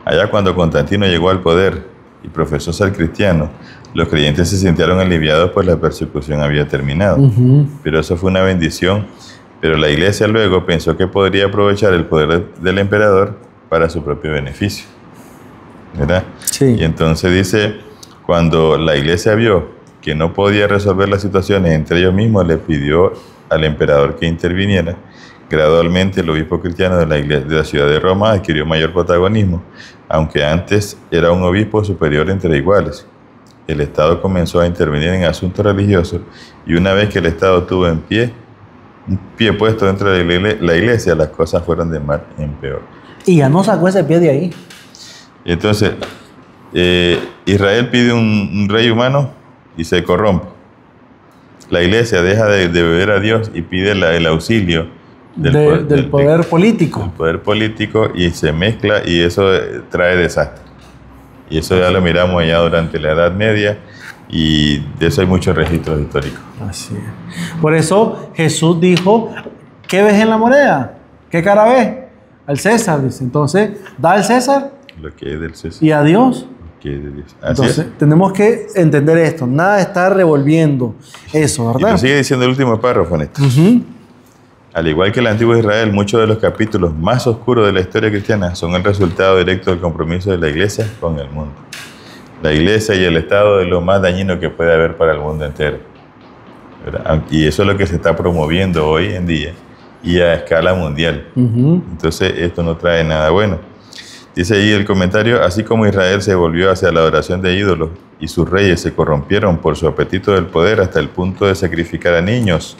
Allá cuando Constantino llegó al poder y profesó ser cristiano, los creyentes se sintieron aliviados pues la persecución había terminado. Pero eso fue una bendición. Pero la iglesia luego pensó que podría aprovechar el poder del emperador para su propio beneficio, ¿verdad? Sí. Y entonces dice, cuando la iglesia vio que no podía resolver las situaciones entre ellos mismos, le pidió al emperador que interviniera. Gradualmente el obispo cristiano de la ciudad de Roma adquirió mayor protagonismo, aunque antes era un obispo superior entre iguales. El Estado comenzó a intervenir en asuntos religiosos y una vez que el Estado tuvo un pie puesto dentro de la iglesia, las cosas fueron de mal en peor. Y ya no sacó ese pie de ahí. Entonces, Israel pide un rey humano y se corrompe. La iglesia deja de beber a Dios y pide el auxilio del poder político. Del poder político y se mezcla y eso trae desastre. Y eso ya lo miramos allá durante la Edad Media y de eso hay muchos registros históricos. Así es. Por eso Jesús dijo, ¿qué ves en la moneda? ¿Qué cara ves? Al César, dice. Entonces, da al César lo que es del César. Y a Dios. Lo que es de Dios. Así entonces, es. Tenemos que entender esto. Nada de estar revolviendo eso, ¿verdad? Y sigue diciendo el último párrafo, Néstor. Al igual que el antiguo Israel, muchos de los capítulos más oscuros de la historia cristiana son el resultado directo del compromiso de la iglesia con el mundo. La iglesia y el Estado es lo más dañino que puede haber para el mundo entero, ¿verdad? Y eso es lo que se está promoviendo hoy en día y a escala mundial. Entonces esto no trae nada bueno. Dice ahí el comentario, así como Israel se volvió hacia la adoración de ídolos y sus reyes se corrompieron por su apetito del poder hasta el punto de sacrificar a niños,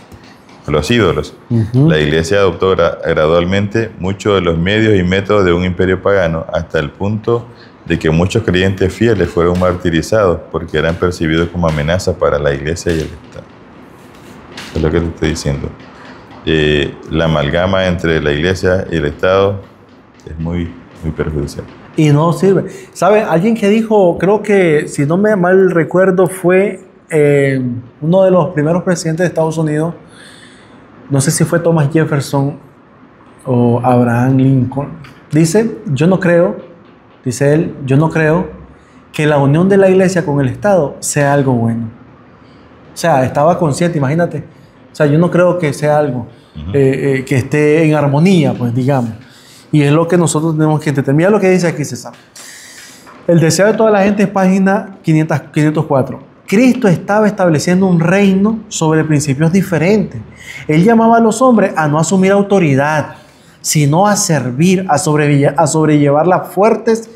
a los ídolos, la iglesia adoptó gradualmente muchos de los medios y métodos de un imperio pagano hasta el punto de que muchos creyentes fieles fueron martirizados porque eran percibidos como amenaza para la iglesia y el Estado. Eso es lo que te estoy diciendo. La amalgama entre la iglesia y el Estado es muy perjudicial. Y no sirve. ¿Sabe? Alguien que dijo, creo que, si no me mal recuerdo, fue uno de los primeros presidentes de Estados Unidos, no sé si fue Thomas Jefferson o Abraham Lincoln. Dice, dice él, yo no creo que la unión de la iglesia con el Estado sea algo bueno. O sea, estaba consciente, imagínate. O sea, yo no creo que sea algo que esté en armonía, pues digamos. Y es lo que nosotros tenemos que entender. Mira lo que dice aquí César. El deseo de toda la gente es página 504. Cristo estaba estableciendo un reino sobre principios diferentes. Él llamaba a los hombres a no asumir autoridad, sino a servir, a sobrellevar las fuertes,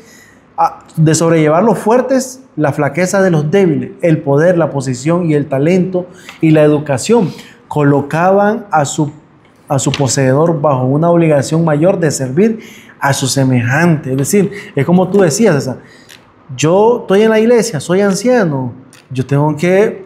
de sobrellevar los fuertes, la flaqueza de los débiles, el poder, la posición y el talento y la educación. Colocaban a su poseedor bajo una obligación mayor de servir a su semejante. Es decir, es como tú decías, César, yo estoy en la iglesia, soy anciano, yo tengo que,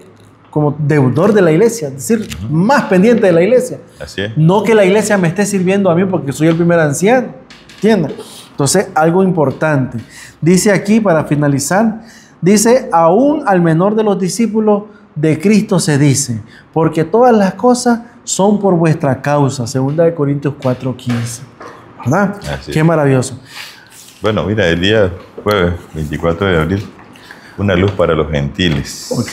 como deudor de la iglesia, es decir, más pendiente de la iglesia. Así es. No que la iglesia me esté sirviendo a mí porque soy el primer anciano, ¿entiendes? Entonces, algo importante. Dice aquí, para finalizar, dice, aún al menor de los discípulos de Cristo se dice, porque todas las cosas son por vuestra causa. 2 Corintios 4:15. ¿Verdad? Así Qué es. maravilloso. Bueno, mira, el día jueves 24 de abril, una luz para los gentiles. Ok.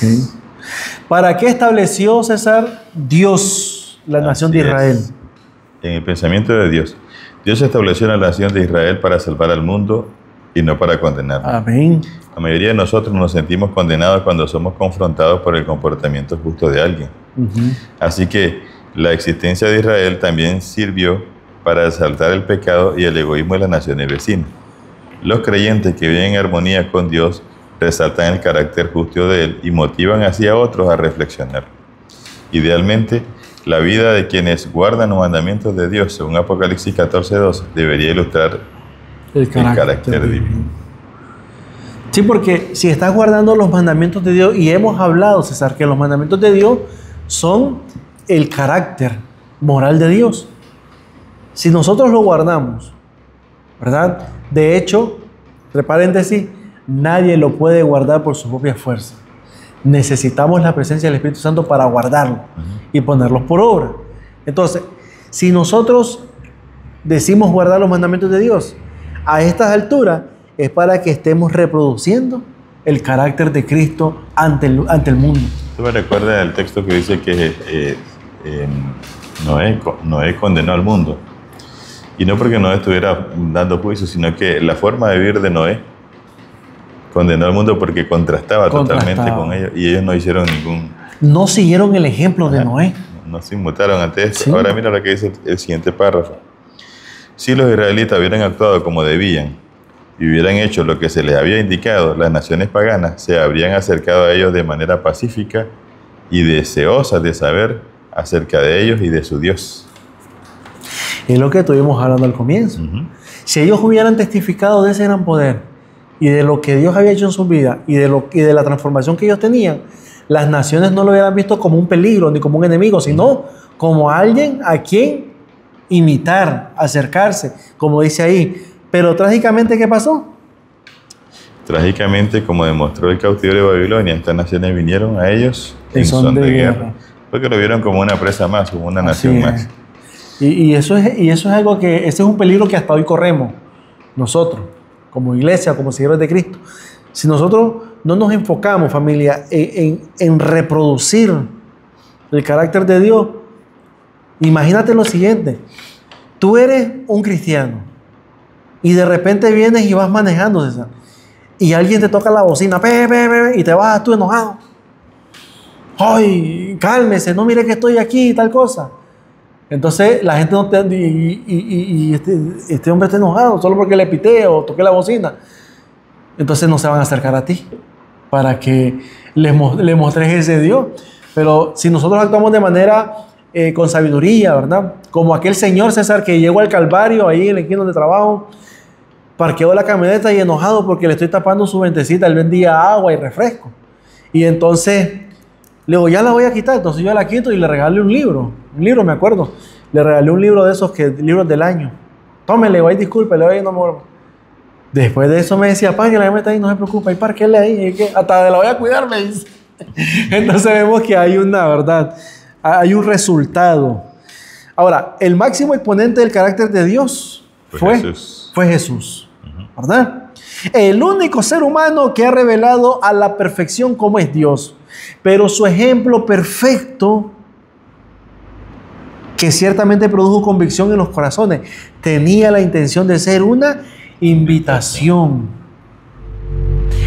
¿Para qué estableció, César, Dios la nación de Así Israel? es. En el pensamiento de Dios, Dios estableció la nación de Israel para salvar al mundo y no para condenarlo. Amén. La mayoría de nosotros nos sentimos condenados cuando somos confrontados por el comportamiento justo de alguien. Así que la existencia de Israel también sirvió para exaltar el pecado y el egoísmo de las naciones vecinas. Los creyentes que viven en armonía con Dios resaltan el carácter justo de Él y motivan así a otros a reflexionar. Idealmente, la vida de quienes guardan los mandamientos de Dios, según Apocalipsis 14:12, debería ilustrar el carácter divino. Sí, porque si estás guardando los mandamientos de Dios, y hemos hablado, César, que los mandamientos de Dios son el carácter moral de Dios. Si nosotros lo guardamos, ¿verdad? De hecho, entre paréntesis, nadie lo puede guardar por su propia fuerza. Necesitamos la presencia del Espíritu Santo para guardarlo y ponerlos por obra. Entonces, si nosotros decimos guardar los mandamientos de Dios, a estas alturas es para que estemos reproduciendo el carácter de Cristo ante el mundo. Tú me recuerdas el texto que dice que Noé condenó al mundo. Y no porque Noé estuviera dando juicio, sino que la forma de vivir de Noé condenó al mundo porque contrastaba totalmente con ellos. Y ellos no hicieron No siguieron el ejemplo de Noé. No se inmutaron ante esto. Sí. Ahora mira lo que dice el siguiente párrafo. Si los israelitas hubieran actuado como debían y hubieran hecho lo que se les había indicado, las naciones paganas se habrían acercado a ellos de manera pacífica y deseosas de saber acerca de ellos y de su Dios. Es lo que estuvimos hablando al comienzo. Si ellos hubieran testificado de ese gran poder y de lo que Dios había hecho en su vida y de la transformación que ellos tenían, las naciones no lo hubieran visto como un peligro ni como un enemigo, sino como alguien a quien imitar, acercarse, como dice ahí. Pero trágicamente, ¿qué pasó? Trágicamente, como demostró el cautiverio de Babilonia, estas naciones vinieron a ellos en son de guerra. Porque lo vieron como una presa más, como una nación más. Y eso es algo ese es un peligro que hasta hoy corremos nosotros, como iglesia, como seguidores de Cristo. Si nosotros no nos enfocamos, familia, en reproducir el carácter de Dios, imagínate lo siguiente. Tú eres un cristiano y de repente vienes y vas manejando, César, y alguien te toca la bocina, y te vas tú enojado. ¡Ay, cálmese! No mire que estoy aquí y tal cosa. Entonces la gente no te... este hombre está enojado solo porque le pité o toqué la bocina. Entonces no se van a acercar a ti para que le mostres ese Dios. Pero si nosotros actuamos de manera con sabiduría, ¿verdad? Como aquel señor, César, que llegó al Calvario ahí en el esquina de trabajo, parqueó la camioneta y enojado porque le estoy tapando su ventecita. Él vendía agua y refresco. Y entonces le digo, ya la voy a quitar. Entonces yo la quito y le regalé un libro. Un libro, me acuerdo. Le regalé un libro de esos libros del año. Tómele, güey, disculpe, le voy a no. Después de eso me decía, pa, que la meta ahí, no se preocupe, ahí parquéle ahí, hasta la voy a cuidar, me dice. Entonces vemos que hay una verdad, hay un resultado. Ahora, el máximo exponente del carácter de Dios fue Jesús, ¿verdad? El único ser humano que ha revelado a la perfección cómo es Dios. Pero su ejemplo perfecto, que ciertamente produjo convicción en los corazones, tenía la intención de ser una invitación.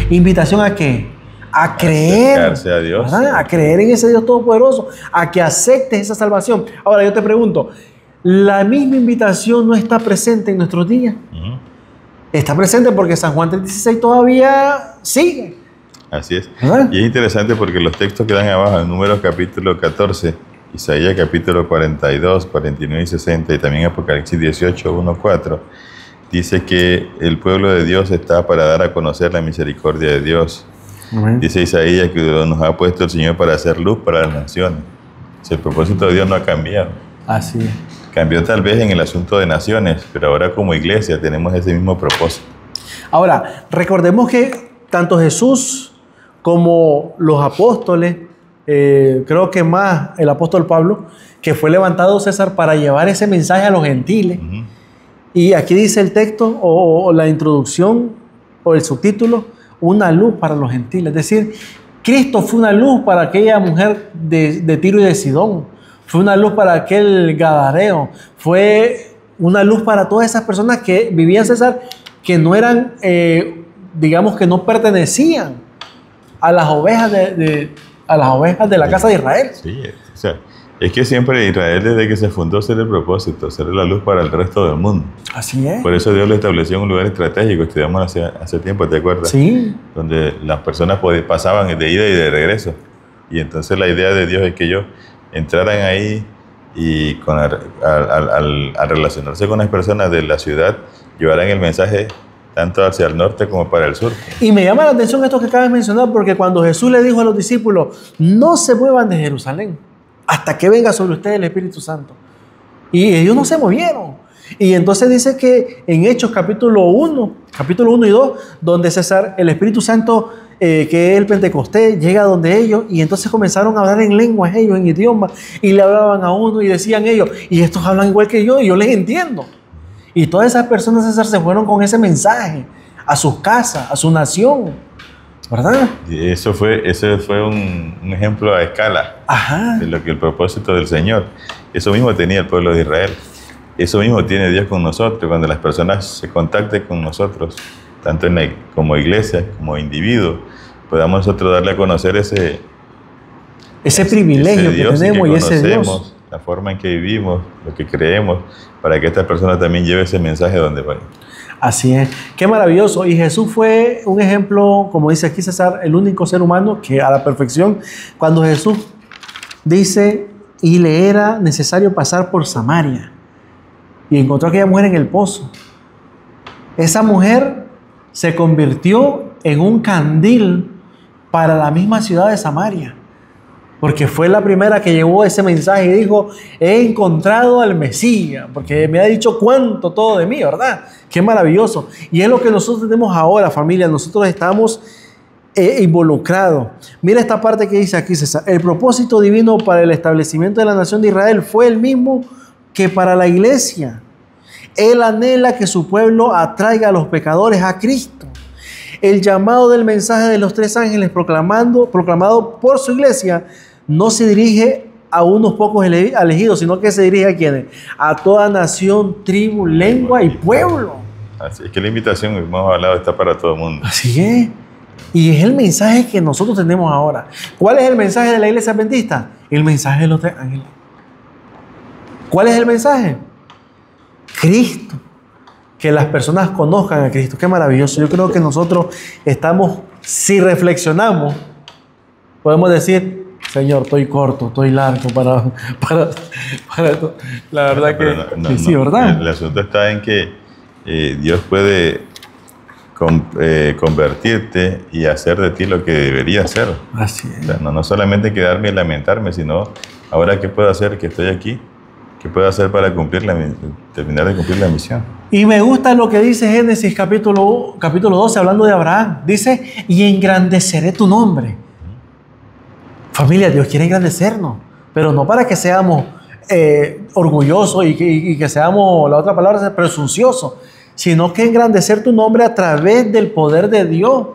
¿Invitación a qué? A creer. Acercarse a Dios. ¿Verdad? A creer en ese Dios todopoderoso, a que aceptes esa salvación. Ahora yo te pregunto, la misma invitación no está presente en nuestros días. Está presente porque San Juan 3:16 todavía sigue. Así es. ¿Ah? Y es interesante porque los textos que dan abajo, en Números capítulo 14, Isaías capítulo 42, 49 y 60, y también Apocalipsis 18, 1, 4, dice que el pueblo de Dios está para dar a conocer la misericordia de Dios. Dice Isaías que nos ha puesto el Señor para hacer luz para las naciones. O sea, el propósito de Dios no ha cambiado. Así es. Cambió tal vez en el asunto de naciones, pero ahora como iglesia tenemos ese mismo propósito. Ahora, recordemos que tanto Jesús como los apóstoles, creo que más el apóstol Pablo, que fue levantado, César, para llevar ese mensaje a los gentiles. Y aquí dice el texto o la introducción o el subtítulo, una luz para los gentiles. Es decir, Cristo fue una luz para aquella mujer de Tiro y de Sidón. Fue una luz para aquel gadareo. Fue una luz para todas esas personas que vivían, César, que no eran, digamos que no pertenecían a las ovejas de la casa de Israel. Sí, o sea, es que siempre Israel, desde que se fundó, será el propósito, ser la luz para el resto del mundo. Así es. Por eso Dios lo estableció en un lugar estratégico, estudiamos hace tiempo, ¿te acuerdas? Sí. Donde las personas pasaban de ida y de regreso. Y entonces la idea de Dios es que ellos entraran ahí y al relacionarse con las personas de la ciudad, llevaran el mensaje tanto hacia el norte como para el sur. Y me llama la atención esto que acabas de mencionar, porque cuando Jesús le dijo a los discípulos, no se muevan de Jerusalén hasta que venga sobre ustedes el Espíritu Santo. Y ellos no se movieron. Y entonces dice que en Hechos capítulo 1 y 2, donde César, el Espíritu Santo, que es el Pentecostés, llega donde ellos, y entonces comenzaron a hablar en lenguas ellos, en idiomas, y le hablaban a uno y decían ellos, y estos hablan igual que yo les entiendo. Y todas esas personas, César, se fueron con ese mensaje a sus casas, a su nación, ¿verdad? Y ese fue un ejemplo a escala. Ajá. De lo que el propósito del Señor. Eso mismo tenía el pueblo de Israel. Eso mismo tiene Dios con nosotros. Cuando las personas se contacten con nosotros, tanto como iglesia, como individuos, podamos nosotros darle a conocer ese privilegio Dios que tenemos y ese Dios. La forma en que vivimos, lo que creemos, para que esta persona también lleve ese mensaje donde vaya. Así es. Qué maravilloso. Y Jesús fue un ejemplo, como dice aquí César, el único ser humano que a la perfección, cuando Jesús dice, y le era necesario pasar por Samaria, y encontró a aquella mujer en el pozo. Esa mujer se convirtió en un candil para la misma ciudad de Samaria, porque fue la primera que llevó ese mensaje y dijo, he encontrado al Mesías, porque me ha dicho cuánto todo de mí, ¿verdad? Qué maravilloso. Y es lo que nosotros tenemos ahora, familia. Nosotros estamos involucrados. Mira esta parte que dice aquí, César. El propósito divino para el establecimiento de la nación de Israel fue el mismo que para la iglesia. Él anhela que su pueblo atraiga a los pecadores a Cristo. El llamado del mensaje de los tres ángeles proclamado por su iglesia no se dirige a unos pocos elegidos, sino que se dirige a quienes, a toda nación, tribu, lengua y pueblo. Así es que la invitación que hemos hablado está para todo el mundo. Así es. Y es el mensaje que nosotros tenemos ahora. ¿Cuál es el mensaje de la iglesia adventista? El mensaje de los tres ángeles. ¿Cuál es el mensaje? Cristo. Que las personas conozcan a Cristo. Qué maravilloso. Yo creo que nosotros estamos, si reflexionamos, podemos decir, Señor, estoy corto, estoy largo para la verdad que sí, ¿verdad? El asunto está en que Dios puede convertirte y hacer de ti lo que debería hacer. Así es. O sea, no solamente quedarme y lamentarme, sino ahora qué puedo hacer que estoy aquí, qué puedo hacer para terminar de cumplir la misión. Y me gusta lo que dice Génesis capítulo 12, hablando de Abraham. Dice, y engrandeceré tu nombre. Familia, Dios quiere engrandecernos, pero no para que seamos orgullosos y que seamos, la otra palabra es presunciosos, sino que engrandecer tu nombre a través del poder de Dios,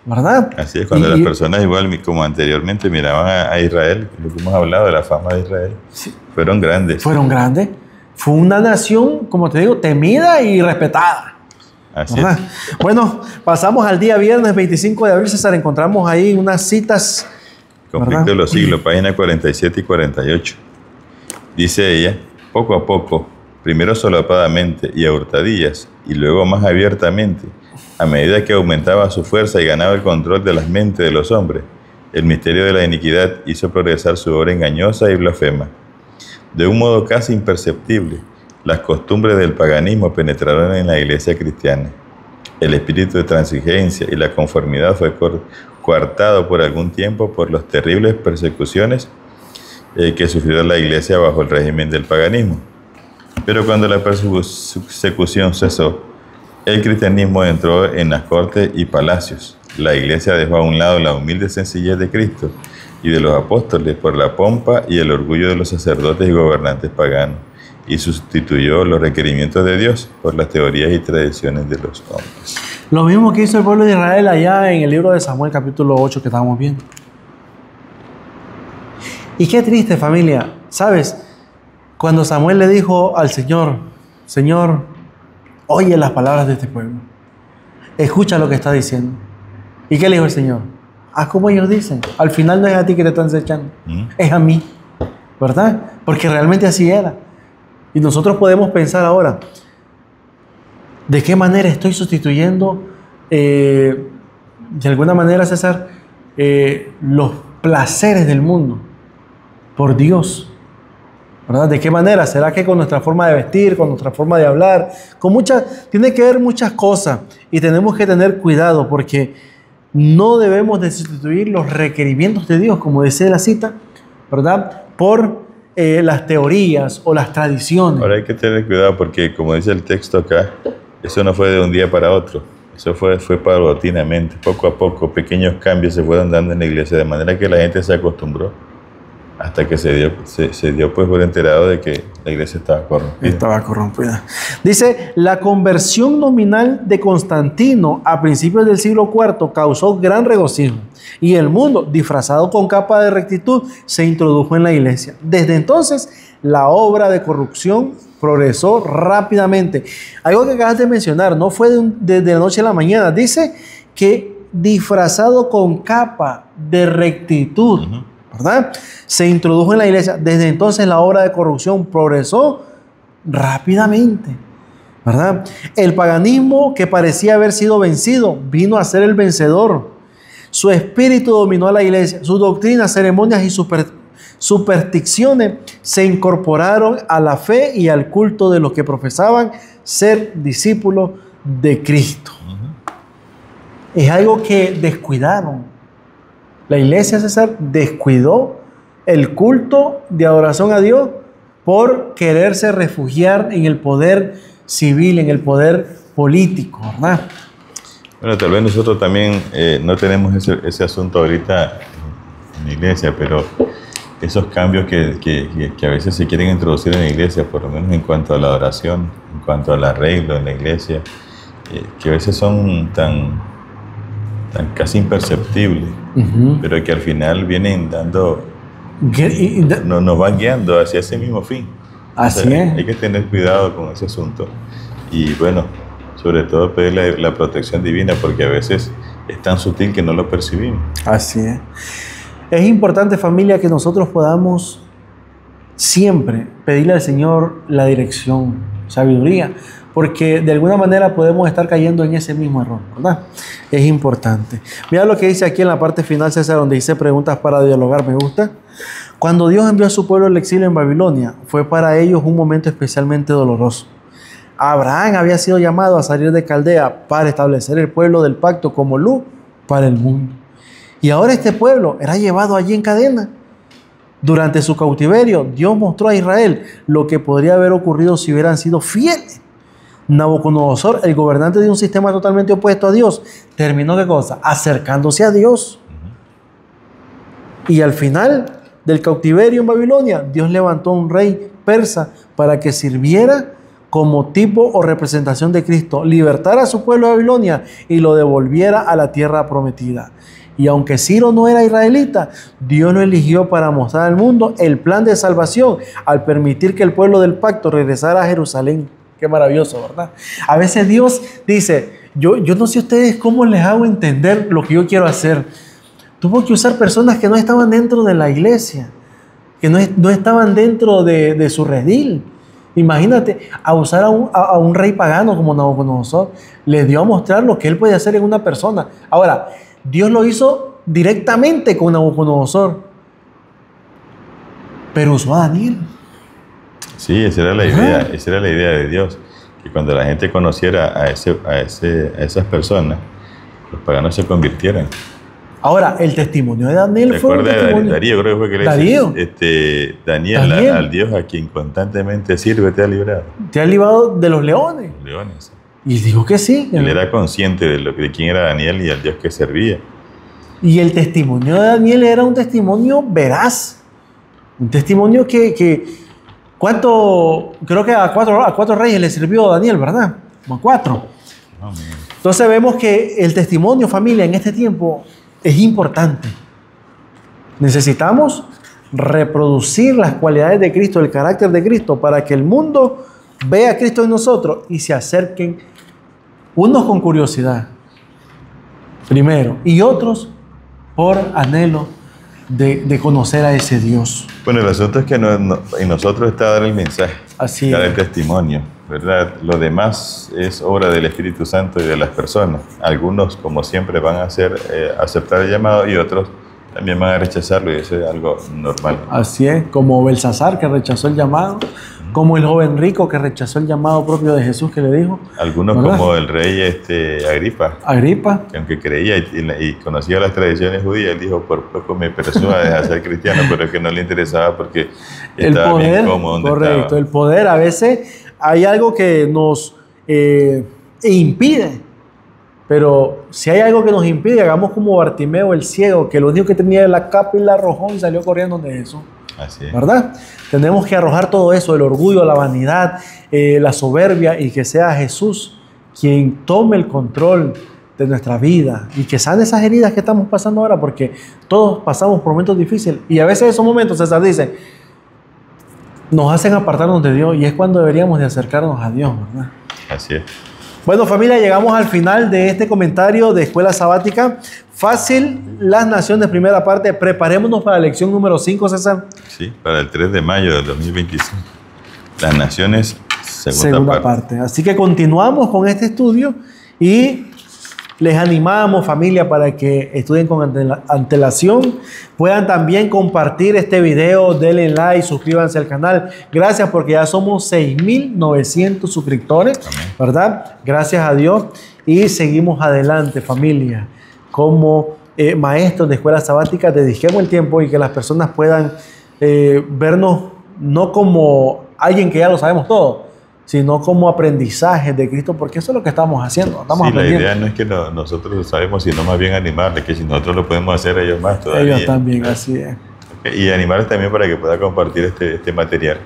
¿verdad? Así es, cuando las personas igual como anteriormente miraban a Israel, lo que hemos hablado de la fama de Israel, sí, fueron grandes. Fueron grandes. Fue una nación, como te digo, temida y respetada. Así es. Bueno, pasamos al día viernes 25 de abril, César, encontramos ahí unas citas. Conflicto de los siglos, página 47 y 48. Dice ella, poco a poco, primero solapadamente y a hurtadillas, y luego más abiertamente, a medida que aumentaba su fuerza y ganaba el control de las mentes de los hombres, el misterio de la iniquidad hizo progresar su obra engañosa y blasfema. De un modo casi imperceptible, las costumbres del paganismo penetraron en la iglesia cristiana. El espíritu de transigencia y la conformidad fue coartado por algún tiempo por las terribles persecuciones que sufrió la iglesia bajo el régimen del paganismo. Pero cuando la persecución cesó, el cristianismo entró en las cortes y palacios. La iglesia dejó a un lado la humilde sencillez de Cristo y de los apóstoles por la pompa y el orgullo de los sacerdotes y gobernantes paganos, y sustituyó los requerimientos de Dios por las teorías y tradiciones de los hombres. Lo mismo que hizo el pueblo de Israel allá en el libro de Samuel, capítulo 8, que estábamos viendo. Y qué triste, familia. ¿Sabes? Cuando Samuel le dijo al Señor, Señor, oye las palabras de este pueblo. Escucha lo que está diciendo. ¿Y qué le dijo el Señor? Haz como ellos dicen. Al final no es a ti que te están echando, es a mí. ¿Verdad? Porque realmente así era. Y nosotros podemos pensar ahora, ¿de qué manera estoy sustituyendo, de alguna manera, César, los placeres del mundo por Dios? ¿Verdad? ¿De qué manera? ¿Será que con nuestra forma de vestir, con nuestra forma de hablar? Tiene que ver muchas cosas y tenemos que tener cuidado porque no debemos de sustituir los requerimientos de Dios, como dice la cita, ¿verdad? Por las teorías o las tradiciones. Ahora hay que tener cuidado porque, como dice el texto acá, eso no fue de un día para otro. Eso fue paulatinamente, poco a poco, pequeños cambios se fueron dando en la iglesia, de manera que la gente se acostumbró hasta que se dio pues por enterado de que la iglesia estaba corrompida. Dice, la conversión nominal de Constantino a principios del siglo IV causó gran regocijo y el mundo, disfrazado con capa de rectitud, se introdujo en la iglesia. Desde entonces, la obra de corrupción progresó rápidamente. Algo que acabas de mencionar, no fue de la noche a la mañana. Dice que disfrazado con capa de rectitud, ¿verdad? Se introdujo en la iglesia. Desde entonces la obra de corrupción progresó rápidamente, ¿verdad? El paganismo, que parecía haber sido vencido, vino a ser el vencedor. Su espíritu dominó a la iglesia. Sus doctrinas, ceremonias y supersticiones se incorporaron a la fe y al culto de los que profesaban ser discípulos de Cristo. Es algo que descuidaron. La iglesia, César, descuidó el culto de adoración a Dios por quererse refugiar en el poder civil, en el poder político, ¿verdad? Bueno, tal vez nosotros también no tenemos ese asunto ahorita en la iglesia, pero esos cambios que a veces se quieren introducir en la iglesia, por lo menos en cuanto a la adoración, en cuanto al arreglo en la iglesia, que a veces son tan casi imperceptibles, pero que al final vienen nos van guiando hacia ese mismo fin. Así es. Hay que tener cuidado con ese asunto y bueno, sobre todo pedirle la protección divina porque a veces es tan sutil que no lo percibimos. Así es. Es importante, familia, que nosotros podamos siempre pedirle al Señor la dirección, sabiduría, porque de alguna manera podemos estar cayendo en ese mismo error, ¿verdad? Es importante. Mira lo que dice aquí en la parte final, César, donde dice preguntas para dialogar, me gusta. Cuando Dios envió a su pueblo al exilio en Babilonia, fue para ellos un momento especialmente doloroso. Abraham había sido llamado a salir de Caldea para establecer el pueblo del pacto como luz para el mundo. Y ahora este pueblo era llevado allí en cadena. Durante su cautiverio, Dios mostró a Israel lo que podría haber ocurrido si hubieran sido fieles. Nabucodonosor, el gobernante de un sistema totalmente opuesto a Dios, terminó ¿qué cosa? Acercándose a Dios. Y al final del cautiverio en Babilonia, Dios levantó un rey persa para que sirviera como tipo o representación de Cristo, libertara a su pueblo de Babilonia y lo devolviera a la tierra prometida. Y aunque Ciro no era israelita, Dios lo eligió para mostrar al mundo el plan de salvación al permitir que el pueblo del pacto regresara a Jerusalén. Qué maravilloso, ¿verdad? A veces Dios dice, yo no sé ustedes cómo les hago entender lo que yo quiero hacer. Tuvo que usar personas que no estaban dentro de la iglesia, que no estaban dentro de su redil. Imagínate, a usar a un rey pagano como Nabucodonosor, le dio a mostrar lo que él puede hacer en una persona. Ahora, Dios lo hizo directamente con Nabucodonosor, pero usó a Daniel. Sí, esa era la idea de Dios, que cuando la gente conociera a esas personas, los paganos se convirtieran. Ahora, el testimonio de Daniel fue un testimonio. Darío, creo que fue que le dice, Daniel, al Dios a quien constantemente sirve, te ha librado. Te ha librado de los leones. Leones. Y dijo que sí. Él era consciente de quién era Daniel y al Dios que servía. Y el testimonio de Daniel era un testimonio veraz. Un testimonio que creo que a cuatro reyes le sirvió a Daniel, ¿verdad? Como a 4. Entonces vemos que el testimonio, familia, en este tiempo es importante. Necesitamos reproducir las cualidades de Cristo, el carácter de Cristo, para que el mundo vea a Cristo en nosotros y se acerquen, unos con curiosidad, primero, y otros por anhelo de conocer a ese Dios. Bueno, el asunto es que en nosotros está dar el mensaje, dar el testimonio, ¿verdad? Lo demás es obra del Espíritu Santo y de las personas. Algunos, como siempre, van a aceptar el llamado y otros también van a rechazarlo, y eso es algo normal. Así es, como Belsasar, que rechazó el llamado, como el joven rico que rechazó el llamado propio de Jesús, que le dijo. Algunos, ¿verdad? Como el rey Agripa, que aunque creía y conocía las tradiciones judías, él dijo, por poco me persuades a ser cristiano, pero es que no le interesaba porque estaba bien cómodo donde estaba. Correcto, el poder. A veces hay algo que nos impide, pero si hay algo que nos impide, hagamos como Bartimeo el ciego, que lo único que tenía era la capa y la arrojó y salió corriendo de Jesús. Así es. ¿Verdad? Tenemos que arrojar todo eso, el orgullo, la vanidad, la soberbia, y que sea Jesús quien tome el control de nuestra vida y que sane esas heridas que estamos pasando ahora, porque todos pasamos por momentos difíciles y a veces esos momentos, César dice, nos hacen apartarnos de Dios, y es cuando deberíamos de acercarnos a Dios, ¿verdad? Así es. Bueno, familia, llegamos al final de este comentario de Escuela Sabática. Fácil, las naciones, primera parte. Preparémonos para la lección número 5, César. Sí, para el 3 de mayo del 2025. Las naciones, segunda parte. Así que continuamos con este estudio y les animamos, familia, para que estudien con antelación. Puedan también compartir este video, denle like, suscríbanse al canal. Gracias, porque ya somos 6,900 suscriptores, ¿verdad? Gracias a Dios. Y seguimos adelante, familia. Como maestros de Escuela Sabática, dediquemos el tiempo y que las personas puedan vernos no como alguien que ya lo sabemos todo, sino como aprendizaje de Cristo, porque eso es lo que estamos haciendo. Estamos aprendiendo. La idea no es que nosotros lo sabemos, sino más bien animarles, que si nosotros lo podemos hacer, ellos más todavía. Ellos también, así es. Y animarles también para que puedan compartir este material,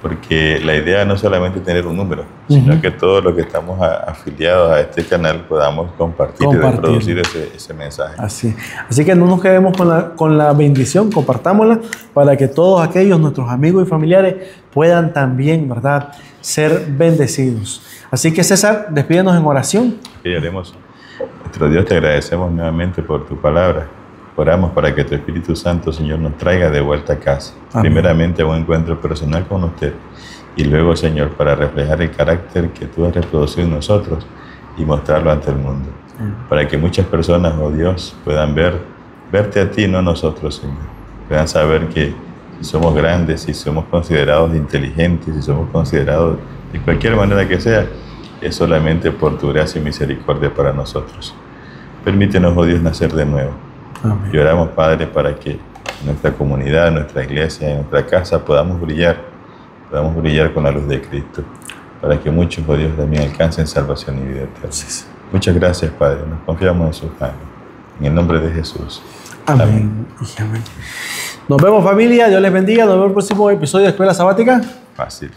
porque la idea no es solamente tener un número, sino que todos los que estamos afiliados a este canal podamos compartir y reproducir ese mensaje. Así que no nos quedemos con la bendición, compartámosla para que todos aquellos, nuestros amigos y familiares, puedan también, ¿verdad?, ser bendecidos. Así que, César, despídenos en oración. Y haremos. Nuestro Dios, te agradecemos nuevamente por tu palabra. Oramos para que tu Espíritu Santo, Señor, nos traiga de vuelta a casa. Amén. Primeramente a un encuentro personal con usted, y luego, Señor, para reflejar el carácter que tú has reproducido en nosotros y mostrarlo ante el mundo. Para que muchas personas, oh Dios, puedan verte a ti, no a nosotros, Señor. Puedan saber que si somos grandes, si somos considerados inteligentes, si somos considerados de cualquier manera que sea, es solamente por tu gracia y misericordia para nosotros. Permítenos, oh Dios, nacer de nuevo. Amén. Y oramos, Padre, para que en nuestra comunidad, en nuestra iglesia, en nuestra casa podamos brillar con la luz de Cristo, para que muchos, oh Dios, también alcancen salvación y vida eterna. Muchas gracias, Padre. Nos confiamos en sus manos. En el nombre de Jesús. Amén. Amén. Nos vemos, familia. Dios les bendiga. Nos vemos en el próximo episodio de Escuela Sabática. Fácil.